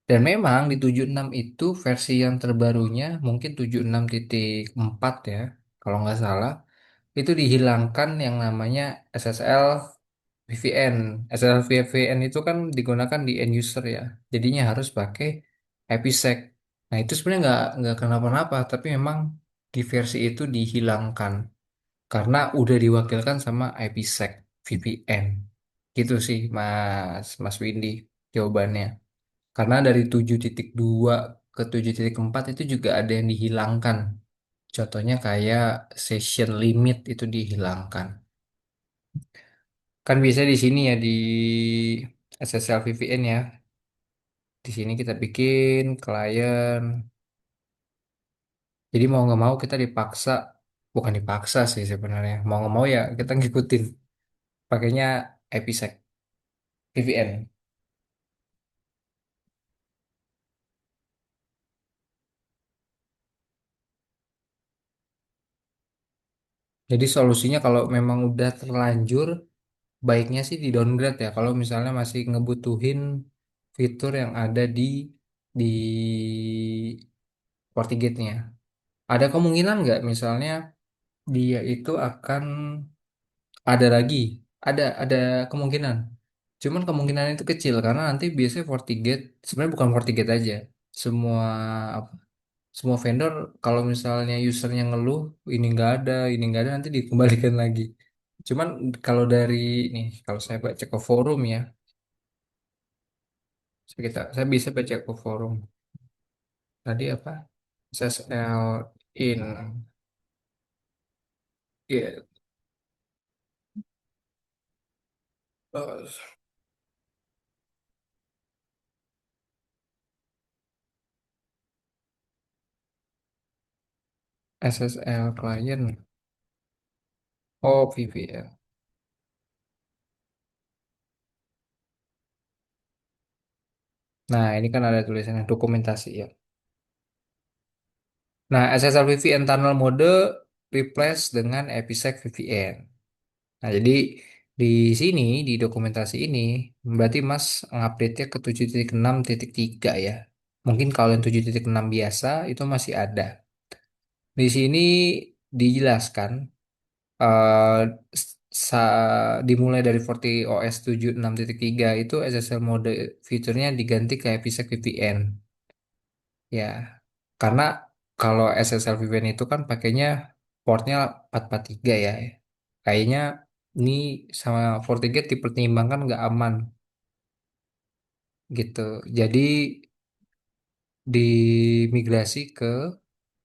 Dan memang di 7.6 itu versi yang terbarunya mungkin 7.6.4 ya, kalau nggak salah, itu dihilangkan yang namanya SSL VPN. SSL VPN itu kan digunakan di end user ya, jadinya harus pakai IPsec. Nah itu sebenarnya nggak kenapa-napa, tapi memang di versi itu dihilangkan karena udah diwakilkan sama IPsec VPN. Gitu sih Mas Mas Windy jawabannya. Karena dari 7.2 ke 7.4 itu juga ada yang dihilangkan. Contohnya kayak session limit itu dihilangkan. Kan bisa di sini ya di SSL VPN ya. Di sini kita bikin klien. Jadi mau nggak mau kita dipaksa, bukan dipaksa sih sebenarnya. Mau nggak mau ya kita ngikutin pakainya IPsec VPN. Jadi solusinya kalau memang udah terlanjur, baiknya sih di downgrade ya. Kalau misalnya masih ngebutuhin fitur yang ada di FortiGate-nya. Ada kemungkinan nggak misalnya dia itu akan ada lagi, ada kemungkinan. Cuman kemungkinan itu kecil karena nanti biasanya FortiGate sebenarnya bukan FortiGate aja. Semua apa, semua vendor kalau misalnya usernya ngeluh ini nggak ada nanti dikembalikan lagi. Cuman kalau dari nih kalau saya baca ke forum ya, saya bisa baca ke forum. Tadi apa? SSL in. Iya. SSL client. Oh, VPN. Nah, ini kan ada tulisannya dokumentasi ya. Nah, SSL VPN tunnel mode replace dengan EPSEC VPN. Nah, jadi di sini di dokumentasi ini berarti Mas ngupdate-nya ke 7.6.3 ya. Mungkin kalau yang 7.6 biasa itu masih ada. Di sini dijelaskan eh, dimulai dari FortiOS 76.3 itu SSL mode fiturnya diganti ke IPsec VPN ya. Karena kalau SSL VPN itu kan pakainya portnya 443 ya. Kayaknya ini sama FortiGate dipertimbangkan nggak aman gitu. Jadi dimigrasi ke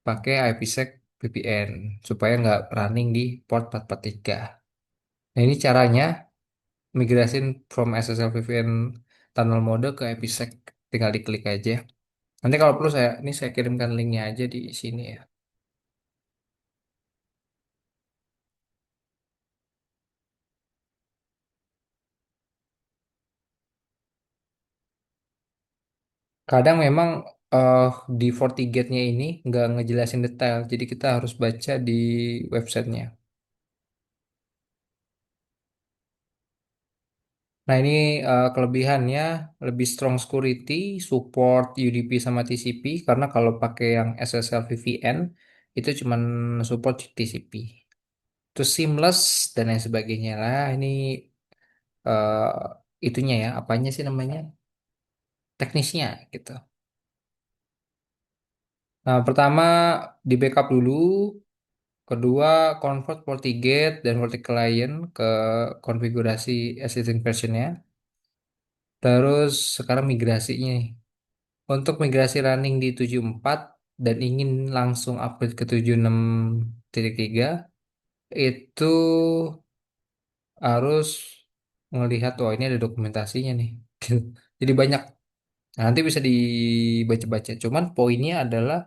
pakai IPsec VPN supaya nggak running di port 443. Nah ini caranya migrasin from SSL VPN tunnel mode ke IPsec. Tinggal diklik aja. Nanti kalau perlu saya kirimkan linknya aja di sini ya. Kadang memang eh, di FortiGate-nya ini nggak ngejelasin detail, jadi kita harus baca di websitenya. Nah ini kelebihannya lebih strong security, support UDP sama TCP, karena kalau pakai yang SSL VPN itu cuman support TCP. Terus seamless dan lain sebagainya lah. Ini eh, itunya ya, apanya sih namanya? Teknisnya gitu. Nah, pertama di backup dulu, kedua convert FortiGate dan FortiClient ke konfigurasi existing versionnya. Terus sekarang migrasinya nih. Untuk migrasi running di 74 dan ingin langsung upgrade ke 76.3 itu harus melihat, oh ini ada dokumentasinya nih. Jadi banyak. Nah, nanti bisa dibaca-baca. Cuman poinnya adalah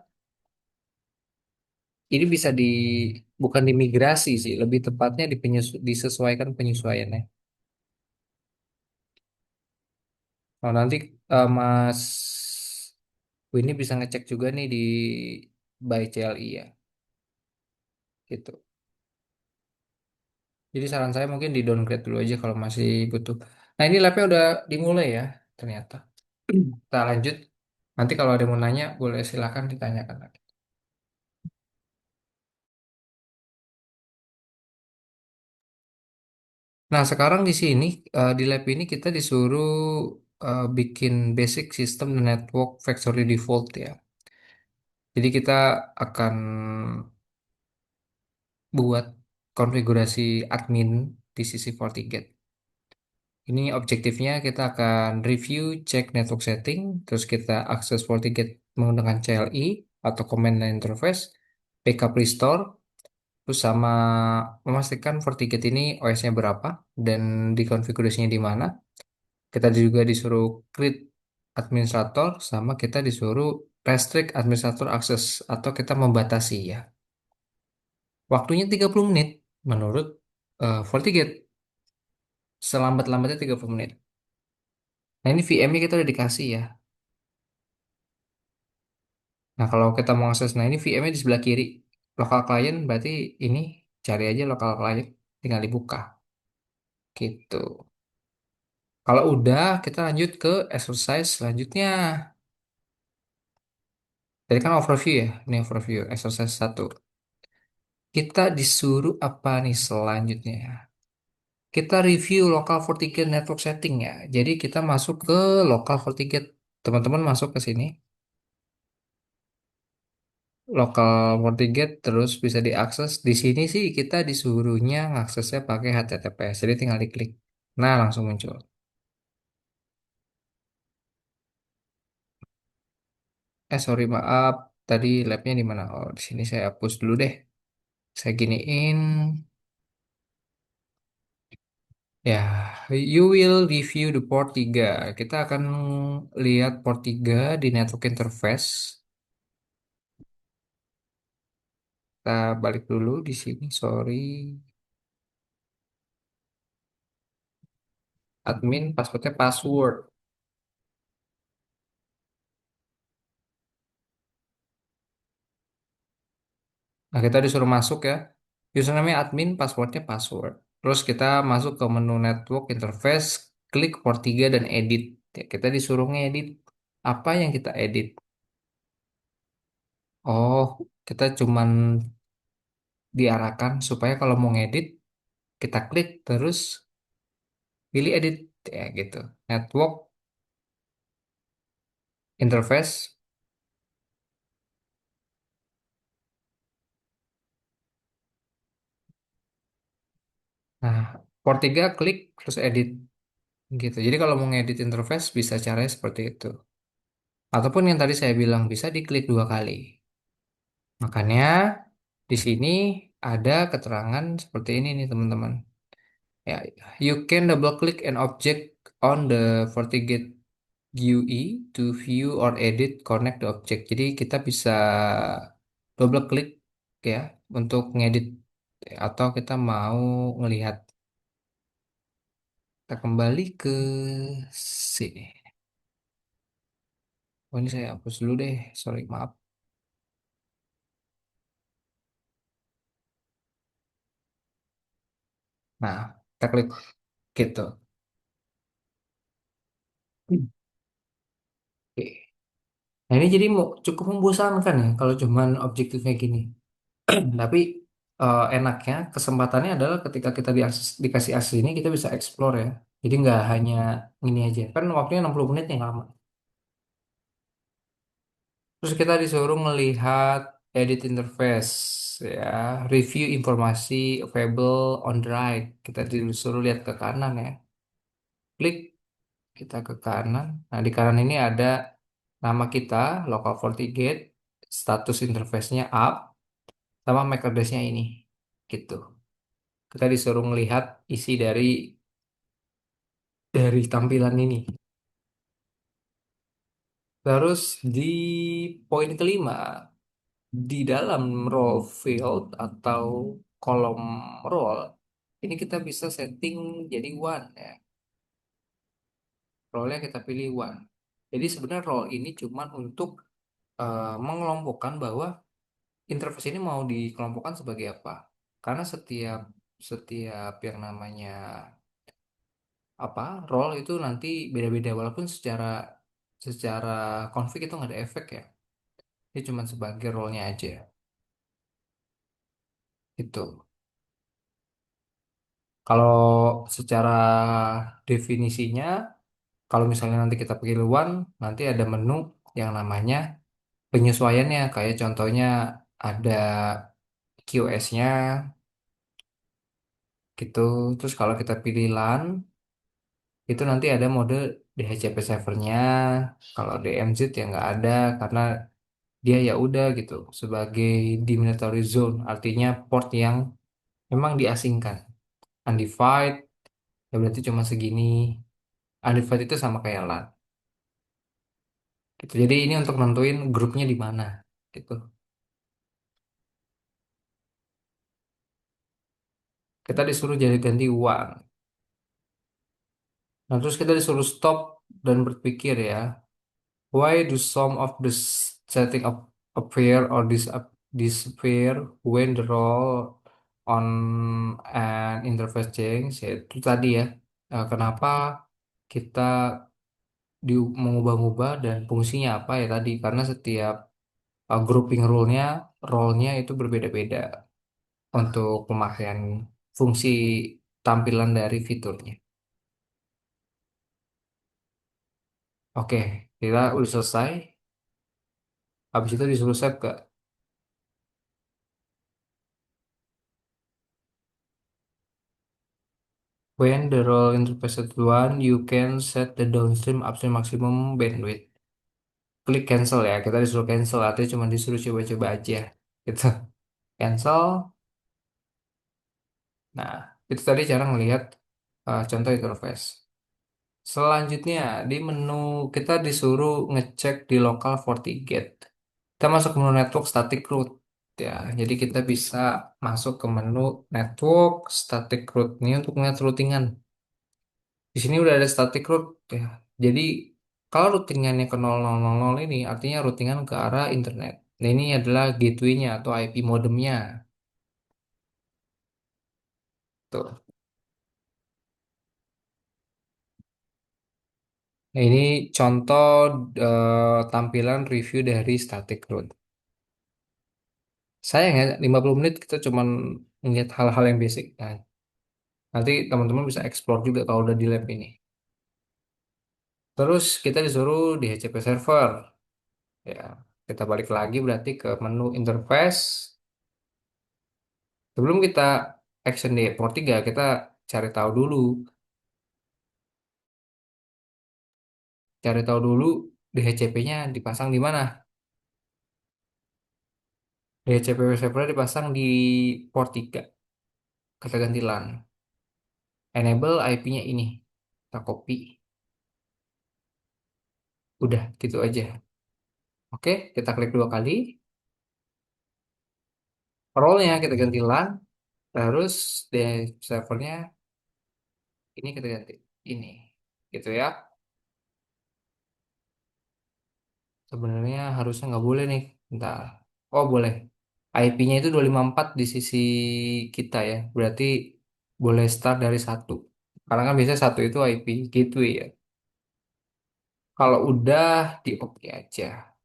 ini bisa bukan dimigrasi sih, lebih tepatnya disesuaikan penyesuaiannya. Oh, nanti Mas ini bisa ngecek juga nih di by CLI ya, gitu. Jadi saran saya mungkin di downgrade dulu aja kalau masih butuh. Nah ini labnya udah dimulai ya, ternyata. Kita lanjut. Nanti kalau ada yang mau nanya, boleh silakan ditanyakan lagi. Nah sekarang di sini di lab ini kita disuruh bikin basic system network factory default ya. Jadi kita akan buat konfigurasi admin di sisi FortiGate. Ini objektifnya kita akan review, cek network setting, terus kita akses FortiGate menggunakan CLI atau Command Line Interface, backup restore, terus sama memastikan FortiGate ini OS-nya berapa dan dikonfigurasinya di mana. Kita juga disuruh create administrator, sama kita disuruh restrict administrator access atau kita membatasi ya. Waktunya 30 menit menurut FortiGate. Selambat-lambatnya 30 menit. Nah ini VM-nya kita udah dikasih ya. Nah kalau kita mau akses, nah ini VM-nya di sebelah kiri. Local client berarti ini cari aja local client. Tinggal dibuka. Gitu. Kalau udah kita lanjut ke exercise selanjutnya. Jadi kan overview ya. Ini overview exercise satu. Kita disuruh apa nih selanjutnya ya? Kita review local FortiGate network setting ya. Jadi kita masuk ke local FortiGate. Teman-teman masuk ke sini. Local FortiGate terus bisa diakses. Di sini sih kita disuruhnya ngaksesnya pakai HTTPS. Jadi tinggal diklik. Nah, langsung muncul. Sorry maaf. Tadi labnya di mana? Oh, di sini saya hapus dulu deh. Saya giniin. Ya, you will review the port 3. Kita akan lihat port 3 di network interface. Kita balik dulu di sini, sorry. Admin, passwordnya password. Nah, kita disuruh masuk ya. Username admin, passwordnya password. Terus kita masuk ke menu network interface, klik port 3 dan edit. Ya, kita disuruh ngedit. Apa yang kita edit? Oh, kita cuman diarahkan supaya kalau mau ngedit, kita klik terus pilih edit. Ya gitu. Network interface. Nah, port 3 klik terus edit. Gitu. Jadi kalau mau ngedit interface bisa caranya seperti itu. Ataupun yang tadi saya bilang bisa diklik 2 kali. Makanya di sini ada keterangan seperti ini nih teman-teman. Ya, you can double click an object on the FortiGate GUI to view or edit connect the object. Jadi kita bisa double klik ya untuk ngedit atau kita mau ngelihat. Kita kembali ke sini. Oh ini saya hapus dulu deh. Sorry, maaf. Nah, kita klik gitu. Oke. Nah, ini jadi cukup membosankan ya kalau cuman objektifnya gini. Tapi enaknya kesempatannya adalah ketika kita dikasih akses ini kita bisa explore ya. Jadi nggak hanya ini aja. Kan waktunya 60 menit yang lama. Terus kita disuruh melihat edit interface ya, review informasi available on the right. Kita disuruh lihat ke kanan ya. Klik kita ke kanan. Nah, di kanan ini ada nama kita, local FortiGate, status interface-nya up, sama MAC address-nya ini. Gitu. Kita disuruh melihat isi dari tampilan ini. Terus di poin kelima, di dalam role field atau kolom role, ini kita bisa setting jadi one ya. Role-nya kita pilih one. Jadi sebenarnya role ini cuma untuk mengelompokkan bahwa interface ini mau dikelompokkan sebagai apa. Karena setiap setiap yang namanya apa role itu nanti beda-beda walaupun secara secara config itu nggak ada efek ya. Ini cuma sebagai role-nya aja. Itu. Kalau secara definisinya, kalau misalnya nanti kita pilih one, nanti ada menu yang namanya penyesuaiannya. Kayak contohnya ada QoS-nya gitu. Terus kalau kita pilih LAN, itu nanti ada mode DHCP servernya. Kalau DMZ ya nggak ada karena dia ya udah gitu sebagai demilitarized zone, artinya port yang memang diasingkan. Undefined ya berarti cuma segini. Undefined itu sama kayak LAN. Gitu. Jadi ini untuk nentuin grupnya di mana gitu. Kita disuruh jadi ganti uang. Nah, terus kita disuruh stop dan berpikir ya. Why do some of the setting appear or disappear when the role on an interface change? Ya, itu tadi ya. Kenapa kita mengubah-ubah dan fungsinya apa ya tadi? Karena setiap grouping role-nya itu berbeda-beda untuk pemakaian fungsi tampilan dari fiturnya. Oke, kita udah selesai. Habis itu disuruh save ke. When the role interface at one, you can set the downstream upstream maximum bandwidth. Klik cancel ya, kita disuruh cancel, artinya cuma disuruh coba-coba aja. Gitu. Cancel. Nah, itu tadi cara ngelihat contoh interface. Selanjutnya, di menu kita disuruh ngecek di local FortiGate. Kita masuk ke menu network static root. ya. Jadi kita bisa masuk ke menu network, static route ini untuk net routingan. Di sini udah ada static route ya. Jadi kalau routingannya ke 0000 ini artinya routingan ke arah internet. Nah, ini adalah gateway-nya atau IP modemnya. Tuh. Nah, ini contoh tampilan review dari static route. Sayang ya, 50 menit kita cuman ngeliat hal-hal yang basic. Nah, nanti teman-teman bisa explore juga kalau udah di lab ini. Terus kita disuruh di HCP server. Ya, kita balik lagi berarti ke menu interface. Sebelum kita action di port 3, kita cari tahu dulu. Cari tahu dulu DHCP-nya dipasang di mana. DHCP server dipasang di port 3. Kita ganti LAN. Enable IP-nya ini. Kita copy. Udah, gitu aja. Oke, kita klik 2 kali. Role-nya kita ganti LAN. Terus di servernya ini kita ganti. Ini. Gitu ya. Sebenarnya harusnya nggak boleh nih. Bentar. Oh, boleh. IP-nya itu 254 di sisi kita ya. Berarti boleh start dari satu. Karena kan biasanya satu itu IP gateway ya. Kalau udah di oke aja.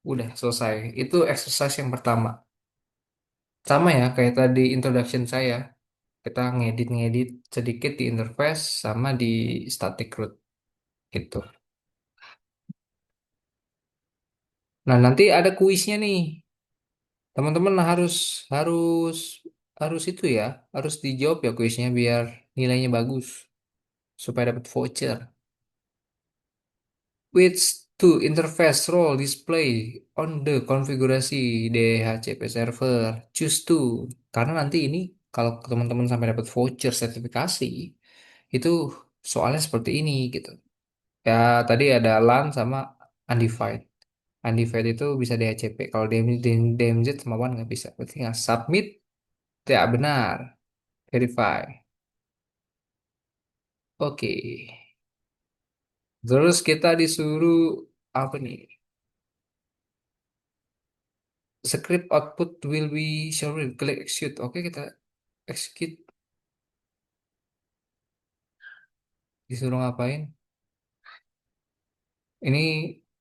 Udah selesai. Itu exercise yang pertama. Sama ya kayak tadi introduction saya. Kita ngedit-ngedit sedikit di interface sama di static root gitu. Nah, nanti ada kuisnya nih. Teman-teman harus harus itu ya, harus dijawab ya kuisnya biar nilainya bagus supaya dapat voucher. Which to interface role display on the konfigurasi DHCP server? Choose to. Karena nanti ini kalau teman-teman sampai dapat voucher sertifikasi, itu soalnya seperti ini gitu. Ya tadi ada LAN sama undefined. Undefined itu bisa DHCP. Kalau DMZ sama WAN nggak bisa. Berarti nggak submit, tidak benar. Verify. Oke. Terus kita disuruh apa nih? Script output will be shown. Klik execute. Oke, kita execute. Disuruh ngapain? Ini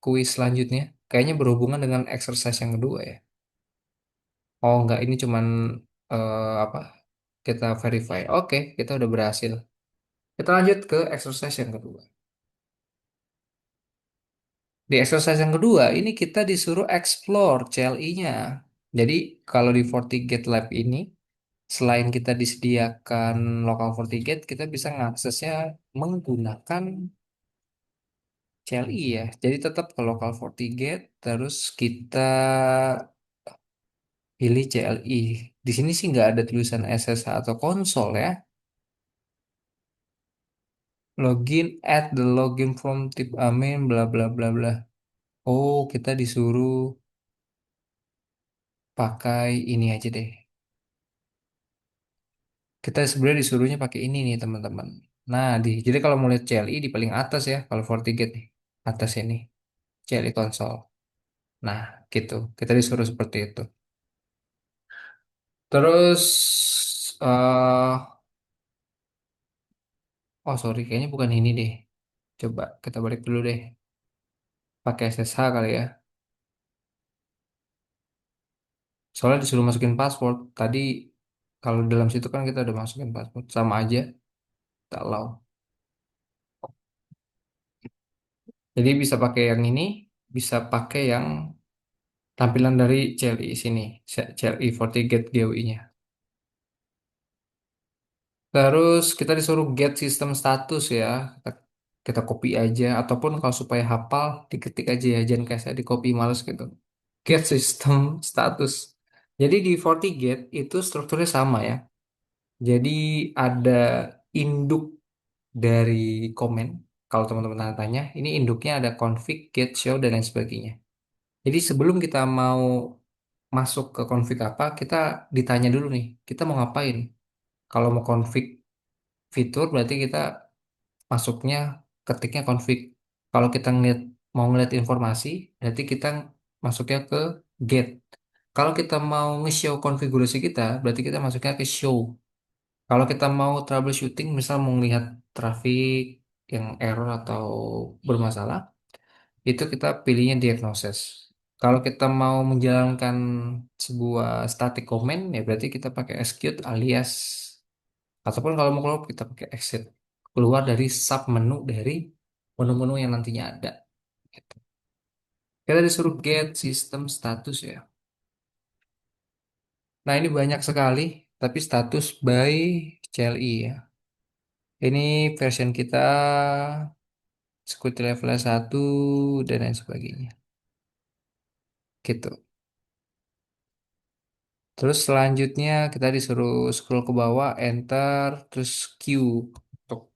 kuis selanjutnya. Kayaknya berhubungan dengan exercise yang kedua ya. Oh, enggak. Ini cuman apa? Kita verify. Oke, kita udah berhasil. Kita lanjut ke exercise yang kedua. Di exercise yang kedua, ini kita disuruh explore CLI-nya. Jadi, kalau di FortiGate Lab ini, selain kita disediakan local FortiGate, kita bisa mengaksesnya menggunakan CLI ya. Jadi tetap ke local FortiGate, terus kita pilih CLI. Di sini sih nggak ada tulisan SSH atau konsol ya. Login, add the login from tip admin, bla bla bla bla. Oh, kita disuruh pakai ini aja deh. Kita sebenarnya disuruhnya pakai ini nih teman-teman. Nah, jadi kalau mau lihat CLI di paling atas ya, kalau FortiGate nih, atas ini, CLI konsol. Nah, gitu. Kita disuruh seperti itu. Terus, oh sorry, kayaknya bukan ini deh. Coba kita balik dulu deh. Pakai SSH kali ya. Soalnya disuruh masukin password. Tadi kalau dalam situ kan kita udah masukin password. Sama aja, tak allow. Jadi bisa pakai yang ini, bisa pakai yang tampilan dari CLI sini. CLI FortiGate GUI-nya. Terus kita disuruh get sistem status ya. Kita copy aja. Ataupun kalau supaya hafal, diketik aja ya. Jangan kayak saya di copy males gitu. Get system status. Jadi di FortiGate itu strukturnya sama ya. Jadi ada induk dari komen. Kalau teman-teman tanya, ini induknya ada config, get, show, dan lain sebagainya. Jadi sebelum kita mau masuk ke config apa, kita ditanya dulu nih, kita mau ngapain. Kalau mau config fitur, berarti kita masuknya ketiknya config. Kalau kita mau ngeliat informasi, berarti kita masuknya ke get. Kalau kita mau nge-show konfigurasi kita, berarti kita masuknya ke show. Kalau kita mau troubleshooting, misal mau melihat traffic yang error atau bermasalah, itu kita pilihnya diagnosis. Kalau kita mau menjalankan sebuah static command, ya berarti kita pakai execute alias, ataupun kalau mau keluar kita pakai exit. Keluar dari sub menu dari menu-menu yang nantinya ada. Gitu. Kita disuruh get system status ya. Nah ini banyak sekali, tapi status by CLI ya. Ini version kita security level 1 dan lain sebagainya. Gitu. Terus selanjutnya kita disuruh scroll ke bawah, enter, terus Q untuk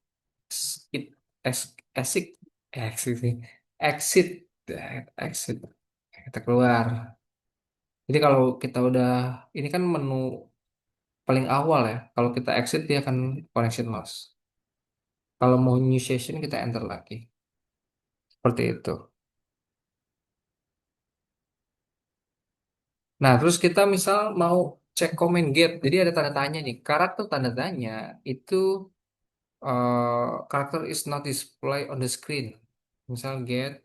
skip, exit, exit, sih. Exit, exit. Kita keluar. Jadi kalau kita udah, ini kan menu paling awal ya. Kalau kita exit dia akan connection loss. Kalau mau new session kita enter lagi. Seperti itu. Nah, terus kita misal mau cek comment get. Jadi ada tanda tanya nih. Karakter tanda tanya itu karakter is not display on the screen. Misal get.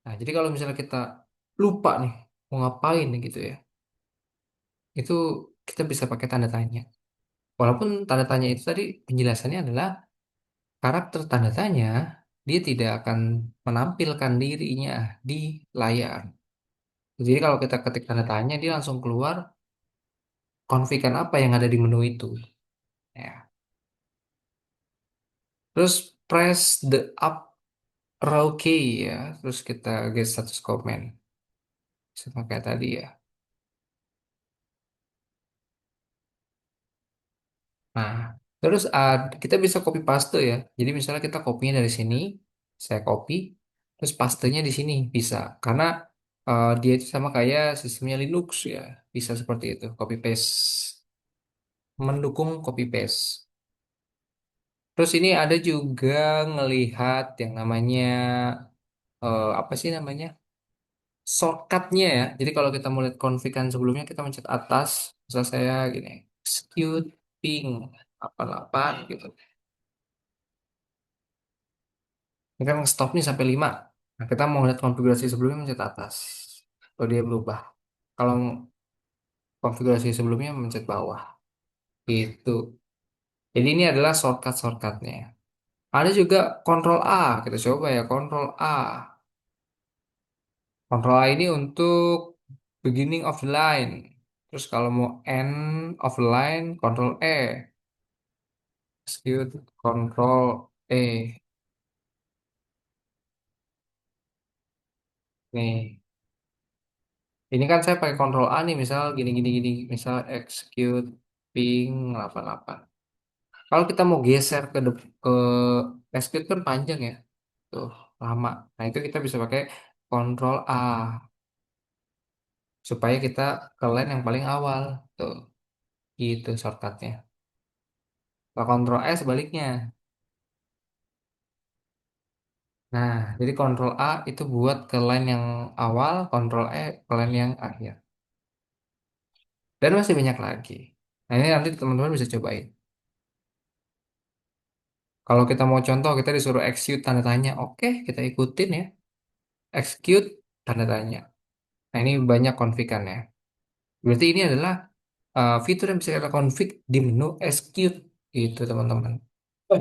Nah, jadi kalau misalnya kita lupa nih mau ngapain nih gitu ya. Itu kita bisa pakai tanda tanya. Walaupun tanda tanya itu tadi penjelasannya adalah karakter tanda tanya dia tidak akan menampilkan dirinya di layar. Jadi kalau kita ketik tanda tanya dia langsung keluar konfigan apa yang ada di menu itu. Ya. Terus press the up arrow key ya. Terus kita get status comment. Sama kayak tadi ya. Nah, terus kita bisa copy paste ya. Jadi misalnya kita kopinya dari sini, saya copy, terus pastenya di sini bisa. Karena dia itu sama kayak sistemnya Linux ya. Bisa seperti itu, copy paste. Mendukung copy paste. Terus ini ada juga ngelihat yang namanya apa sih namanya? Shortcutnya ya. Jadi kalau kita mau lihat konfigan sebelumnya kita mencet atas. Misal saya gini, execute ping 88 gitu. Ini kan stop nih sampai 5. Nah, kita mau lihat konfigurasi sebelumnya mencet atas. Kalau dia berubah. Kalau konfigurasi sebelumnya mencet bawah. Gitu. Jadi ini adalah shortcut-shortcutnya. Ada juga Ctrl A. Kita coba ya, Ctrl A. Ctrl A ini untuk beginning of the line. Terus kalau mau end of the line, Ctrl E. Execute Ctrl E. Nih. Ini kan saya pakai Ctrl A nih, misal gini gini gini, misal execute ping 88. Kalau kita mau geser ke execute kan panjang ya. Tuh, lama. Nah, itu kita bisa pakai Ctrl A supaya kita ke line yang paling awal. Tuh, gitu shortcutnya. Kalau Ctrl E sebaliknya. Nah, jadi Ctrl A itu buat ke line yang awal, Ctrl E ke line yang akhir. Dan masih banyak lagi. Nah, ini nanti teman-teman bisa cobain. Kalau kita mau contoh, kita disuruh execute tanda tanya. Oke, kita ikutin ya. Execute tanda tanya. Nah, ini banyak konfigannya. Berarti ini adalah fitur yang bisa kita config di menu execute. Gitu, teman-teman. Oh,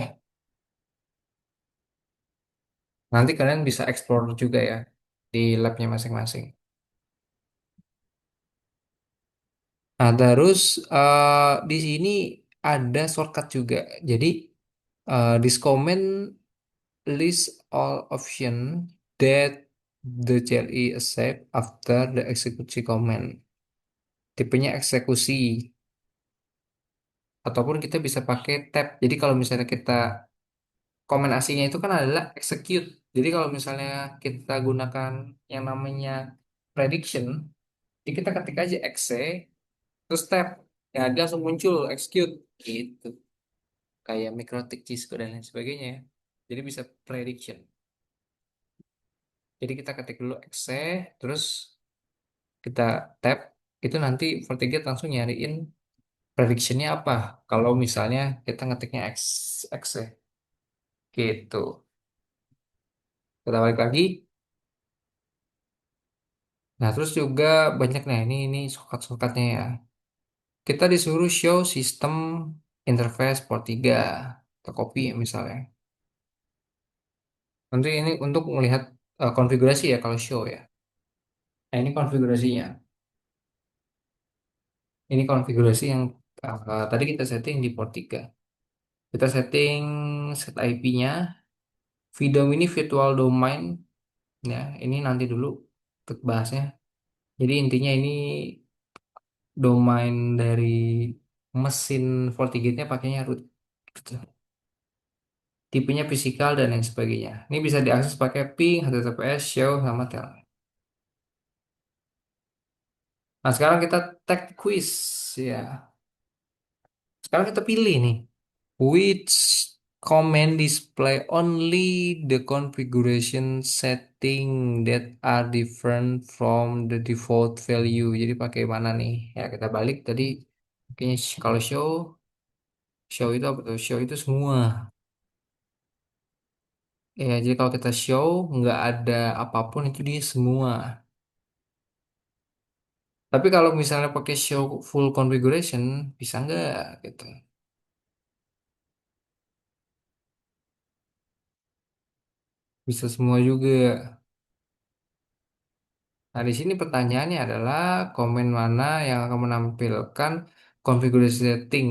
nanti kalian bisa explore juga ya di labnya masing-masing. Nah, terus di sini ada shortcut juga. Jadi, this command list all options that the CLI accept after the execution command. Tipenya eksekusi. Ataupun kita bisa pakai tab. Jadi kalau misalnya kita komen aslinya itu kan adalah execute. Jadi kalau misalnya kita gunakan yang namanya prediction, Jadi kita ketik aja exe, terus tab, ya dia langsung muncul execute gitu. Kayak MikroTik, Cisco dan lain sebagainya ya. Jadi bisa prediction. Jadi kita ketik dulu exe, terus kita tab, itu nanti FortiGate langsung nyariin predictionnya apa. Kalau misalnya kita ngetiknya exe gitu. Kita balik lagi. Nah, terus juga banyak, nah ini shortcut-shortcutnya ya. Kita disuruh show sistem interface port 3 atau copy ya misalnya. Nanti ini untuk melihat konfigurasi ya kalau show ya. Nah, ini konfigurasinya. Ini konfigurasi yang tadi kita setting di port 3. Kita setting set IP-nya. Vidom ini virtual domain. Ya, ini nanti dulu untuk bahasnya. Jadi intinya ini domain dari mesin FortiGate-nya pakainya root. Gitu. Tipenya fisikal dan lain sebagainya. Ini bisa diakses pakai ping, HTTPS, show, sama telnet. Nah, sekarang kita tag quiz ya. Sekarang kita pilih nih. Which command display only the configuration setting that are different from the default value. Jadi pakai mana nih? Ya kita balik tadi. Kayaknya kalau show itu apa tuh? Show itu semua. Ya, jadi kalau kita show nggak ada apapun itu dia semua. Tapi kalau misalnya pakai show full configuration bisa nggak gitu? Bisa semua juga. Nah, di sini pertanyaannya adalah komen mana yang akan menampilkan configuration setting.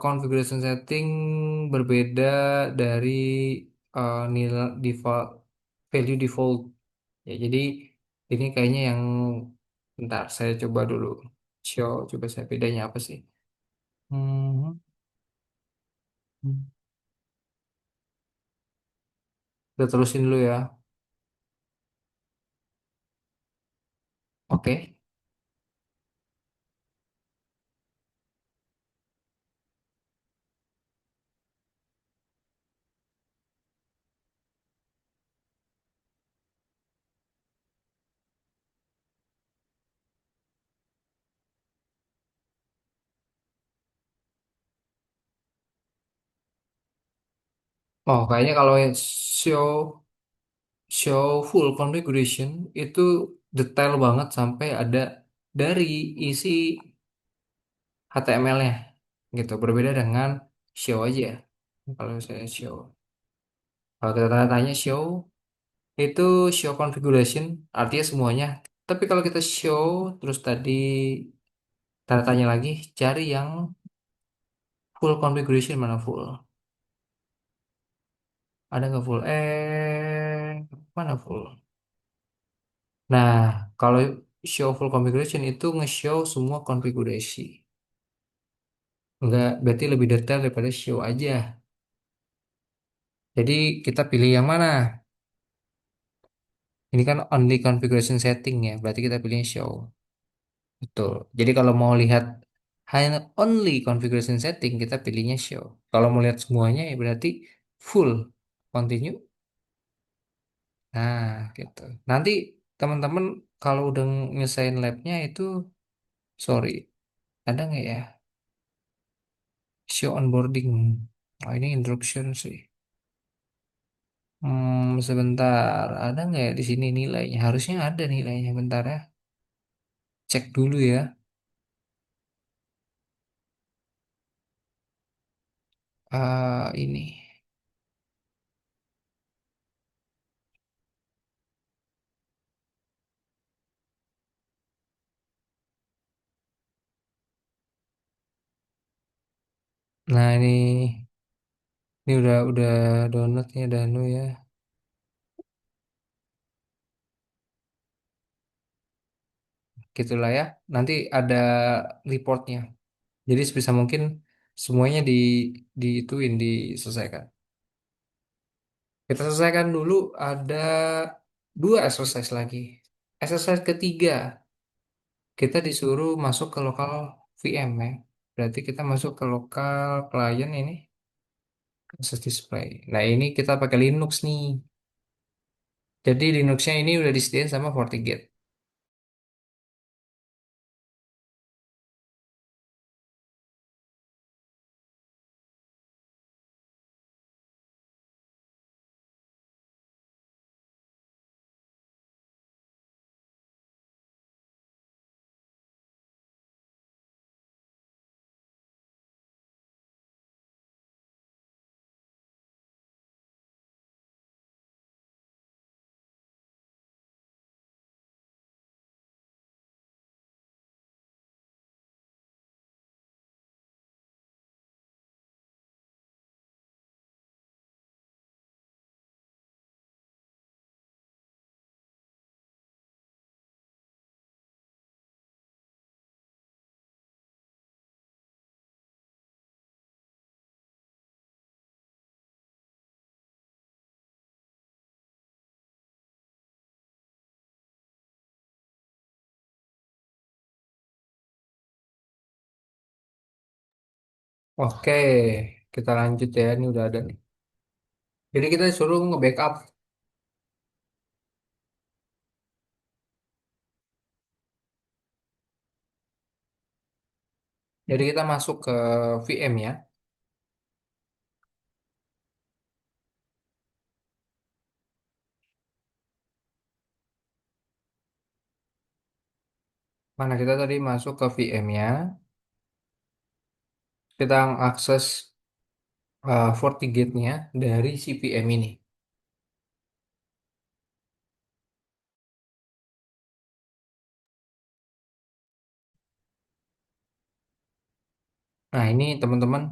Configuration setting berbeda dari nilai default value default. Ya, jadi ini kayaknya yang bentar saya coba dulu. Show, coba saya bedanya apa sih? Hmm, kita terusin dulu ya. Oke. Oh, kayaknya kalau yang show show full configuration itu detail banget sampai ada dari isi HTML-nya gitu. Berbeda dengan show aja. Kalau saya show, kalau kita tanya-tanya show itu show configuration artinya semuanya. Tapi kalau kita show terus tadi tanda tanya lagi cari yang full configuration mana full? Ada nggak full? Mana full? Nah, kalau show full configuration itu nge-show semua konfigurasi. Enggak, berarti lebih detail daripada show aja. Jadi kita pilih yang mana? Ini kan only configuration setting ya, berarti kita pilih show. Betul. Jadi kalau mau lihat hanya only configuration setting, kita pilihnya show. Kalau mau lihat semuanya ya berarti full. Continue. Nah, gitu. Nanti teman-teman kalau udah nyelesain labnya itu, sorry, ada nggak ya? Show onboarding. Oh, ini instruction sih. Sebentar. Ada nggak ya di sini nilainya? Harusnya ada nilainya. Bentar ya. Cek dulu ya. Ini. Nah ini udah downloadnya Danu ya. Gitulah ya. Nanti ada reportnya. Jadi sebisa mungkin semuanya diituin diselesaikan. Kita selesaikan dulu ada dua exercise lagi. exercise ketiga, kita disuruh masuk ke lokal VM ya. Berarti kita masuk ke lokal client ini, access display. Nah, ini kita pakai Linux nih. Jadi Linuxnya ini udah disediain sama FortiGate. Oke, kita lanjut ya. Ini udah ada nih. Jadi kita disuruh nge-backup. Jadi kita masuk ke VM ya. Mana kita tadi masuk ke VM-nya. Kita akses FortiGate-nya dari si VM ini. Nah, ini teman-teman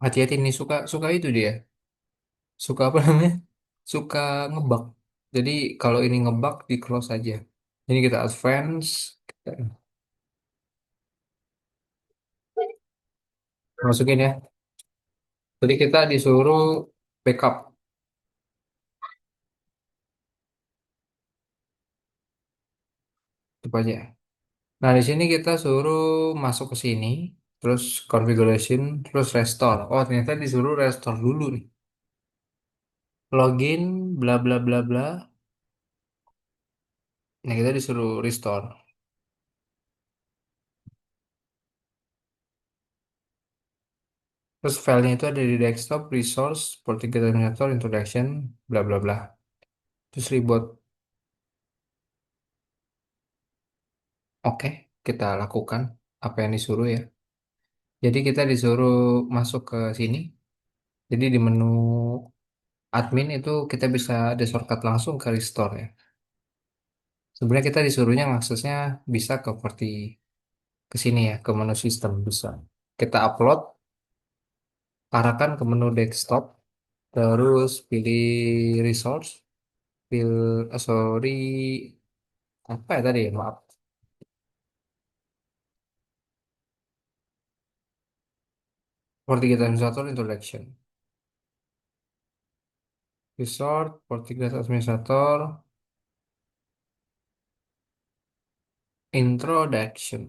hati-hati nih suka suka itu dia. Suka apa namanya? Suka ngebug. Jadi kalau ini ngebug di close aja. Ini kita advance, kita masukin ya. Jadi kita disuruh backup itu aja. Nah, di sini kita suruh masuk ke sini, terus configuration, terus restore. Oh, ternyata disuruh restore dulu nih. Login, bla bla bla bla. Nah, kita disuruh restore. Terus filenya itu ada di desktop, resource, political administrator, introduction, bla bla bla. Terus reboot. Oke, kita lakukan apa yang disuruh ya. Jadi kita disuruh masuk ke sini. Jadi di menu admin itu kita bisa ada shortcut langsung ke restore ya. Sebenarnya kita disuruhnya aksesnya bisa ke seperti ke sini ya, ke menu sistem bisa. Kita upload, arahkan ke menu desktop, terus pilih resource, pilih, sorry, apa ya tadi ya, maaf. FortiGate Administrator Introduction. Resort, FortiGate Administrator, Introduction.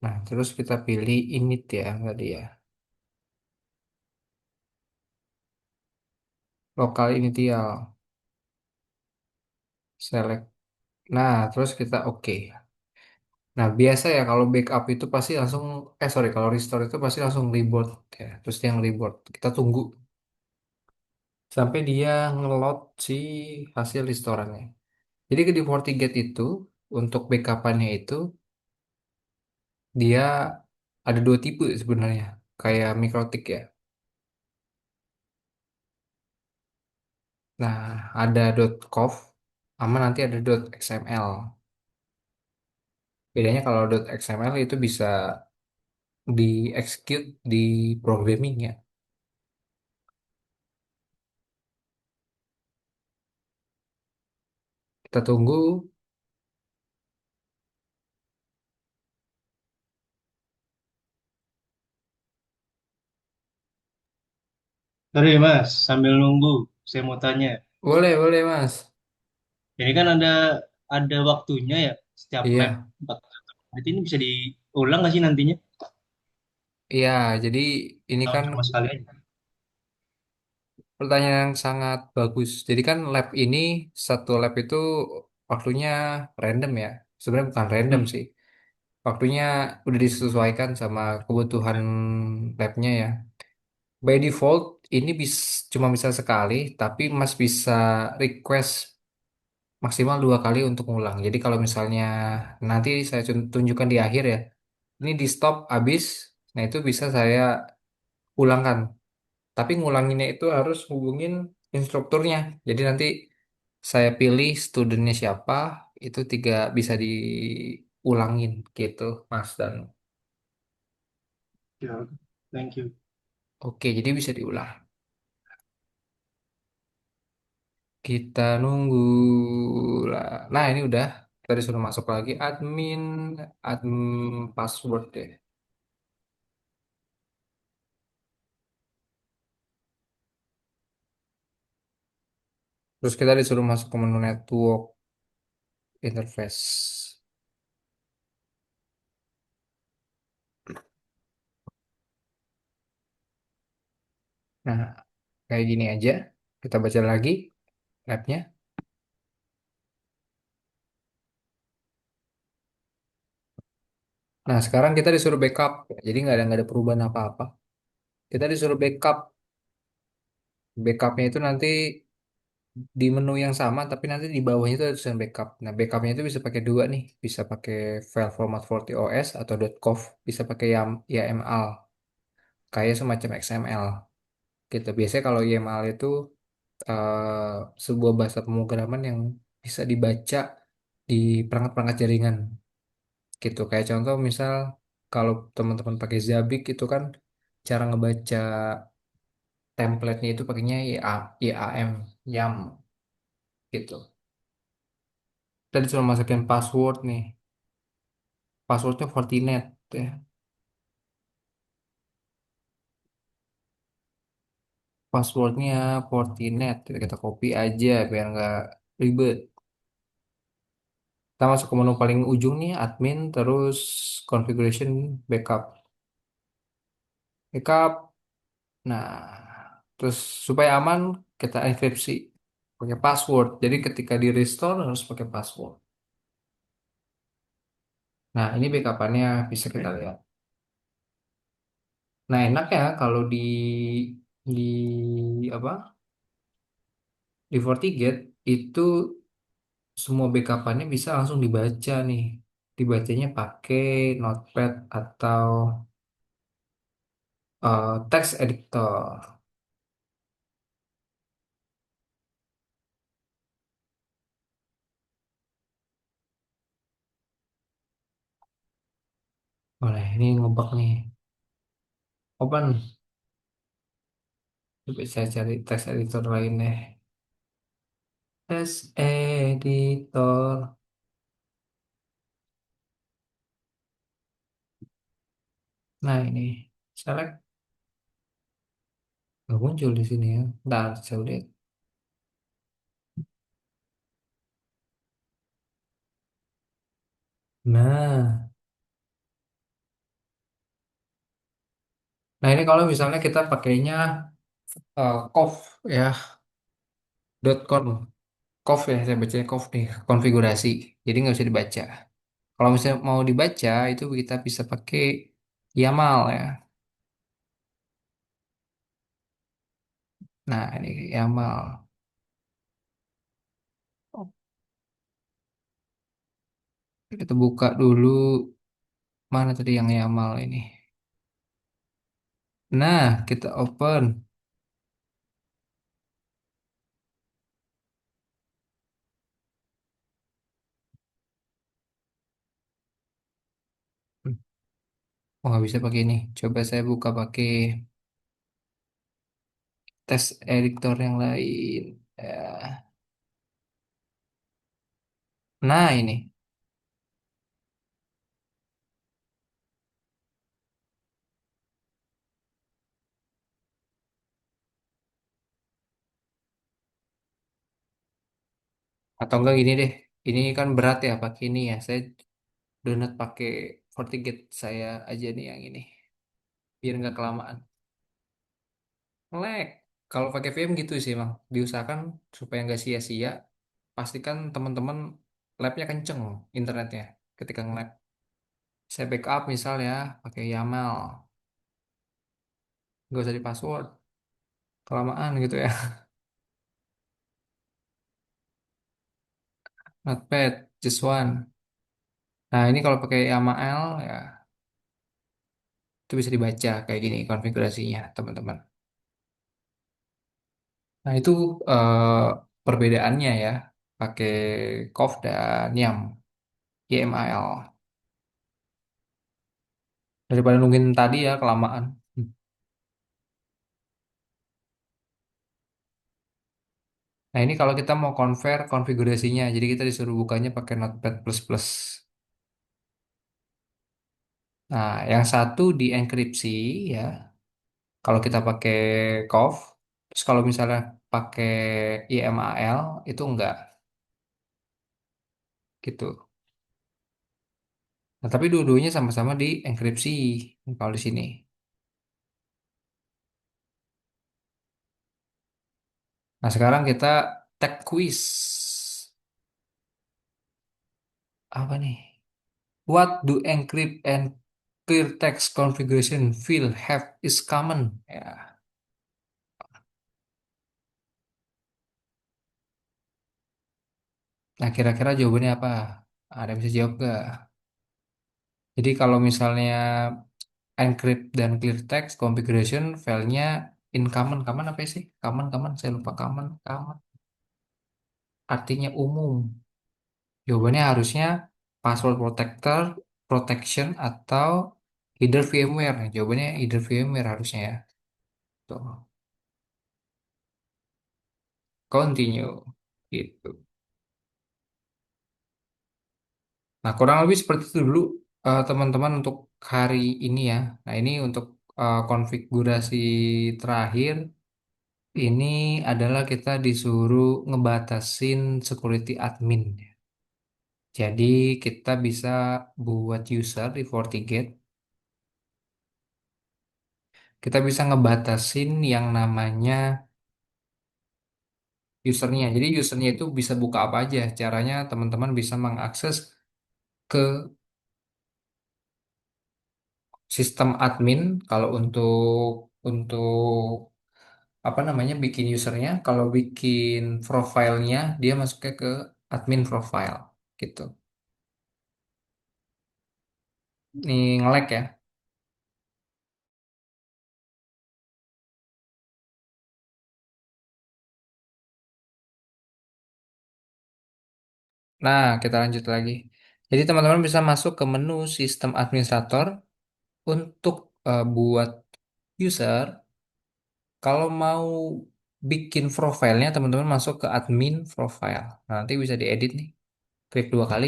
Nah, terus kita pilih init ya tadi ya. Lokal initial. Select. Nah, terus kita oke. Nah, biasa ya kalau backup itu pasti langsung, sorry, kalau restore itu pasti langsung reboot ya. Terus dia yang reboot. Kita tunggu sampai dia ngeload si hasil restorannya. Jadi di FortiGate itu, untuk backupannya itu, dia ada dua tipe sebenarnya. Kayak MikroTik ya. Nah, ada .conf, sama nanti ada .xml. Bedanya kalau .xml itu bisa di execute di programming ya. Kita tunggu. Sorry Mas, sambil nunggu, saya mau tanya. Boleh, boleh Mas. Ini kan ada ada waktunya ya setiap lab Iya, 4 kali. Berarti ini bisa diulang nggak sih nantinya? iya. Jadi ini Atau kan sama sekali aja? pertanyaan yang sangat bagus. Jadi kan lab ini satu lab itu waktunya random ya. Sebenarnya bukan random Hmm. sih. Waktunya udah disesuaikan sama kebutuhan labnya ya. By default ini cuma bisa sekali, tapi Mas bisa request maksimal 2 kali untuk ngulang. Jadi kalau misalnya nanti saya tunjukkan di akhir ya, ini di stop habis, nah itu bisa saya ulangkan. Tapi ngulanginnya itu harus hubungin instrukturnya. Jadi nanti saya pilih studennya siapa, itu tiga bisa diulangin gitu, Mas dan. Ya, oke. Thank you. Oke, jadi bisa diulang. Kita nunggu lah. Nah, ini udah. Tadi suruh masuk lagi admin password deh. Terus kita disuruh masuk ke menu network interface. Nah, kayak gini aja. Kita baca lagi labnya. Nah, sekarang kita disuruh backup. Jadi nggak ada perubahan apa-apa. Kita disuruh backup. Backupnya itu nanti di menu yang sama, tapi nanti di bawahnya itu ada tulisan backup. Nah, backupnya itu bisa pakai dua nih. Bisa pakai file format 40OS atau .conf. Bisa pakai YAML. Kayak semacam XML. Gitu. Biasanya kalau YAML itu sebuah bahasa pemrograman yang bisa dibaca di perangkat-perangkat jaringan. Gitu. Kayak contoh misal kalau teman-teman pakai Zabbix itu kan cara ngebaca template-nya itu pakainya YAM, YAM gitu. Tadi cuma masukin password nih. Passwordnya Fortinet ya. Passwordnya Fortinet. Kita copy aja biar nggak ribet. Kita masuk ke menu paling ujung nih, admin, terus configuration backup. Backup. Nah, terus supaya aman kita enkripsi pakai password. Jadi ketika di restore harus pakai password. Nah, ini backupannya bisa kita lihat. Nah, enak ya kalau di apa? Di FortiGate itu semua backupannya bisa langsung dibaca nih. Dibacanya pakai Notepad atau text editor. Boleh, ini ngebug nih. Open. Coba saya cari text editor lain deh. Text editor. Nah, ini. Select. Nggak muncul di sini ya. Ntar, saya lihat. Nah. Nah, ini kalau misalnya kita pakainya COF ya. .com. COF ya, saya bacanya COF nih. Konfigurasi. Jadi nggak bisa dibaca. Kalau misalnya mau dibaca, itu kita bisa pakai YAML ya. Nah, ini YAML. Kita buka dulu. Mana tadi yang YAML ini? Nah, kita open. Oh, nggak bisa pakai ini. Coba saya buka pakai test editor yang lain. Ya. Nah, ini. Atau enggak gini deh. ini kan berat ya pakai ini ya. Saya donat pakai FortiGate saya aja nih yang ini. Biar nggak kelamaan. Lag. Kalau pakai VM gitu sih, Bang. Diusahakan supaya nggak sia-sia. Pastikan teman-teman labnya kenceng internetnya ketika nge-lag. Saya backup misal ya, pakai YAML. Nggak usah di password. Kelamaan gitu ya. Notepad, just one. Nah, ini kalau pakai YAML ya, itu bisa dibaca kayak gini konfigurasinya, teman-teman. Nah, itu perbedaannya ya, pakai COV dan YAML. Daripada nungguin tadi ya, kelamaan. Nah, ini kalau kita mau convert konfigurasinya, jadi kita disuruh bukanya pakai Notepad++. Nah, yang satu dienkripsi ya, kalau kita pakai COV, terus kalau misalnya pakai YAML, itu enggak, gitu. Nah, tapi dua-duanya sama-sama dienkripsi kalau di sini. Nah, sekarang kita tag quiz. Apa nih? What do encrypt and clear text configuration field have is common? Ya. Nah, kira-kira jawabannya apa? Ada yang bisa jawab gak? Jadi kalau misalnya encrypt dan clear text configuration filenya in common, common apa sih? Common, common, saya lupa common, common. Artinya umum. Jawabannya harusnya password protector, protection, atau either VMware. Jawabannya either VMware harusnya ya. Tuh. Continue. Gitu. Nah, kurang lebih seperti itu dulu teman-teman untuk hari ini ya. Nah, ini untuk konfigurasi terakhir. Ini adalah kita disuruh ngebatasin security admin. Jadi kita bisa buat user di FortiGate. Kita bisa ngebatasin yang namanya usernya. Jadi usernya itu bisa buka apa aja. Caranya teman-teman bisa mengakses ke sistem admin. Kalau untuk apa namanya bikin usernya, kalau bikin profilnya dia masuknya ke admin profile gitu. Nih nge-lag ya. Nah, kita lanjut lagi. Jadi teman-teman bisa masuk ke menu sistem administrator untuk buat user. Kalau mau bikin profilnya, teman-teman masuk ke admin profile. Nah, nanti bisa diedit nih. Klik dua kali.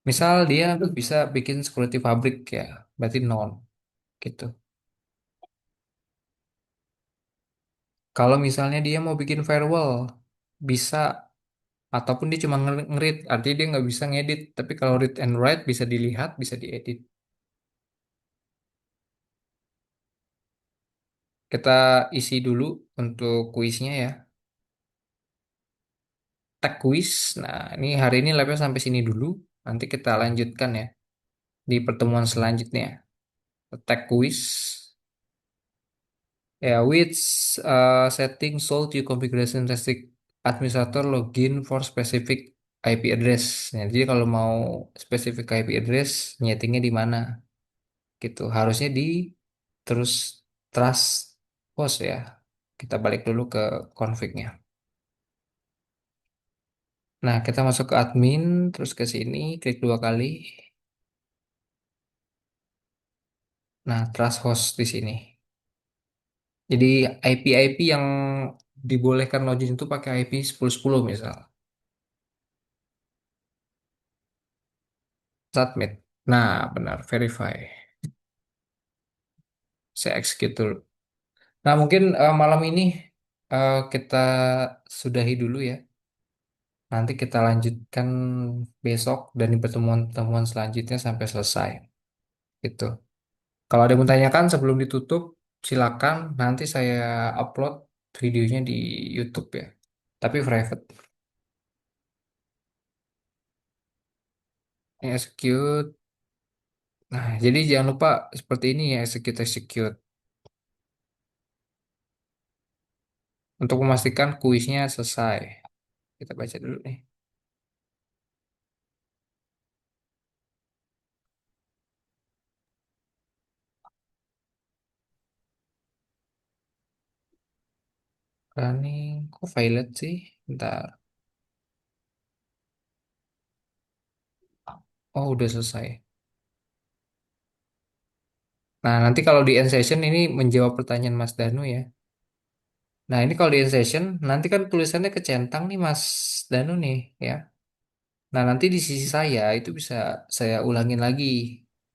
Misal dia bisa bikin security fabric ya, berarti none gitu. Kalau misalnya dia mau bikin firewall, bisa ataupun dia cuma nge-read, artinya dia nggak bisa ngedit. Tapi kalau read and write bisa dilihat, bisa diedit. Kita isi dulu untuk kuisnya ya. Tag quiz. Nah, ini hari ini labnya sampai sini dulu. Nanti kita lanjutkan ya di pertemuan selanjutnya. Tag quiz. Ya, which setting should you configuration testing administrator login for specific IP address. Nah, jadi kalau mau specific IP address, nyetingnya di mana? Gitu. Harusnya di terus trust host ya. Kita balik dulu ke config-nya. Nah, kita masuk ke admin, terus ke sini, klik dua kali. Nah, trust host di sini. Jadi IP-IP yang dibolehkan login itu pakai IP 1010 misal. Submit. Nah, benar, verify. Saya execute dulu. Nah, mungkin malam ini kita sudahi dulu ya. Nanti kita lanjutkan besok dan di pertemuan-pertemuan selanjutnya sampai selesai. Gitu. Kalau ada yang mau tanyakan sebelum ditutup, silakan. Nanti saya upload videonya di YouTube ya. Tapi private. Ini execute. Nah, jadi jangan lupa seperti ini ya, execute. Untuk memastikan kuisnya selesai. Kita baca dulu nih. Running, kok violet sih? Bentar. Oh, udah selesai. Nah, nanti kalau di end session ini menjawab pertanyaan Mas Danu ya. Nah, ini kalau di end session, nanti kan tulisannya kecentang nih Mas Danu nih ya. Nah, nanti di sisi saya itu bisa saya ulangin lagi.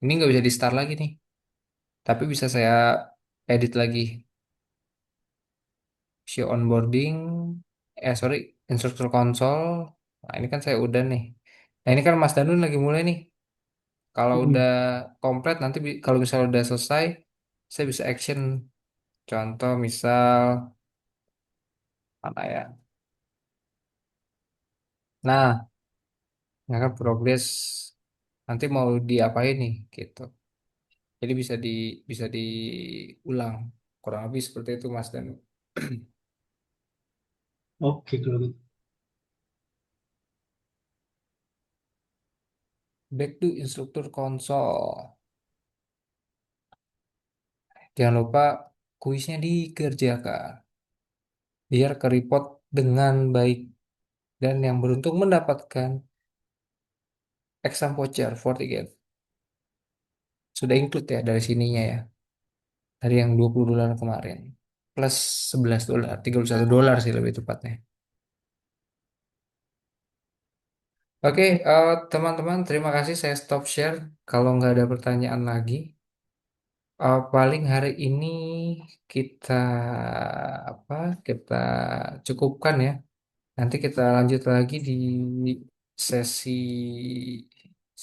Ini nggak bisa di start lagi nih. Tapi bisa saya edit lagi. Show onboarding. Sorry, instructor console. Nah, ini kan saya udah nih. Nah, ini kan Mas Danu lagi mulai nih. Kalau udah Mm-mm. komplit nanti kalau misalnya udah selesai, saya bisa action. Contoh misal mana ya? Nah, ya kan progres nanti mau diapain nih gitu. Jadi bisa diulang. Kurang lebih seperti itu Mas dan Oke kalau gitu. back to instruktur konsol. Jangan lupa kuisnya dikerjakan biar ke report dengan baik dan yang beruntung mendapatkan exam voucher for ticket. Sudah include ya dari sininya ya. Dari yang $20 kemarin. Plus $11, $31 sih lebih tepatnya. Oke, teman-teman, terima kasih. Saya stop share. Kalau nggak ada pertanyaan lagi, paling hari ini kita apa? Kita cukupkan ya. Nanti kita lanjut lagi di sesi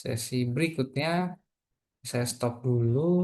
sesi berikutnya. Saya stop dulu.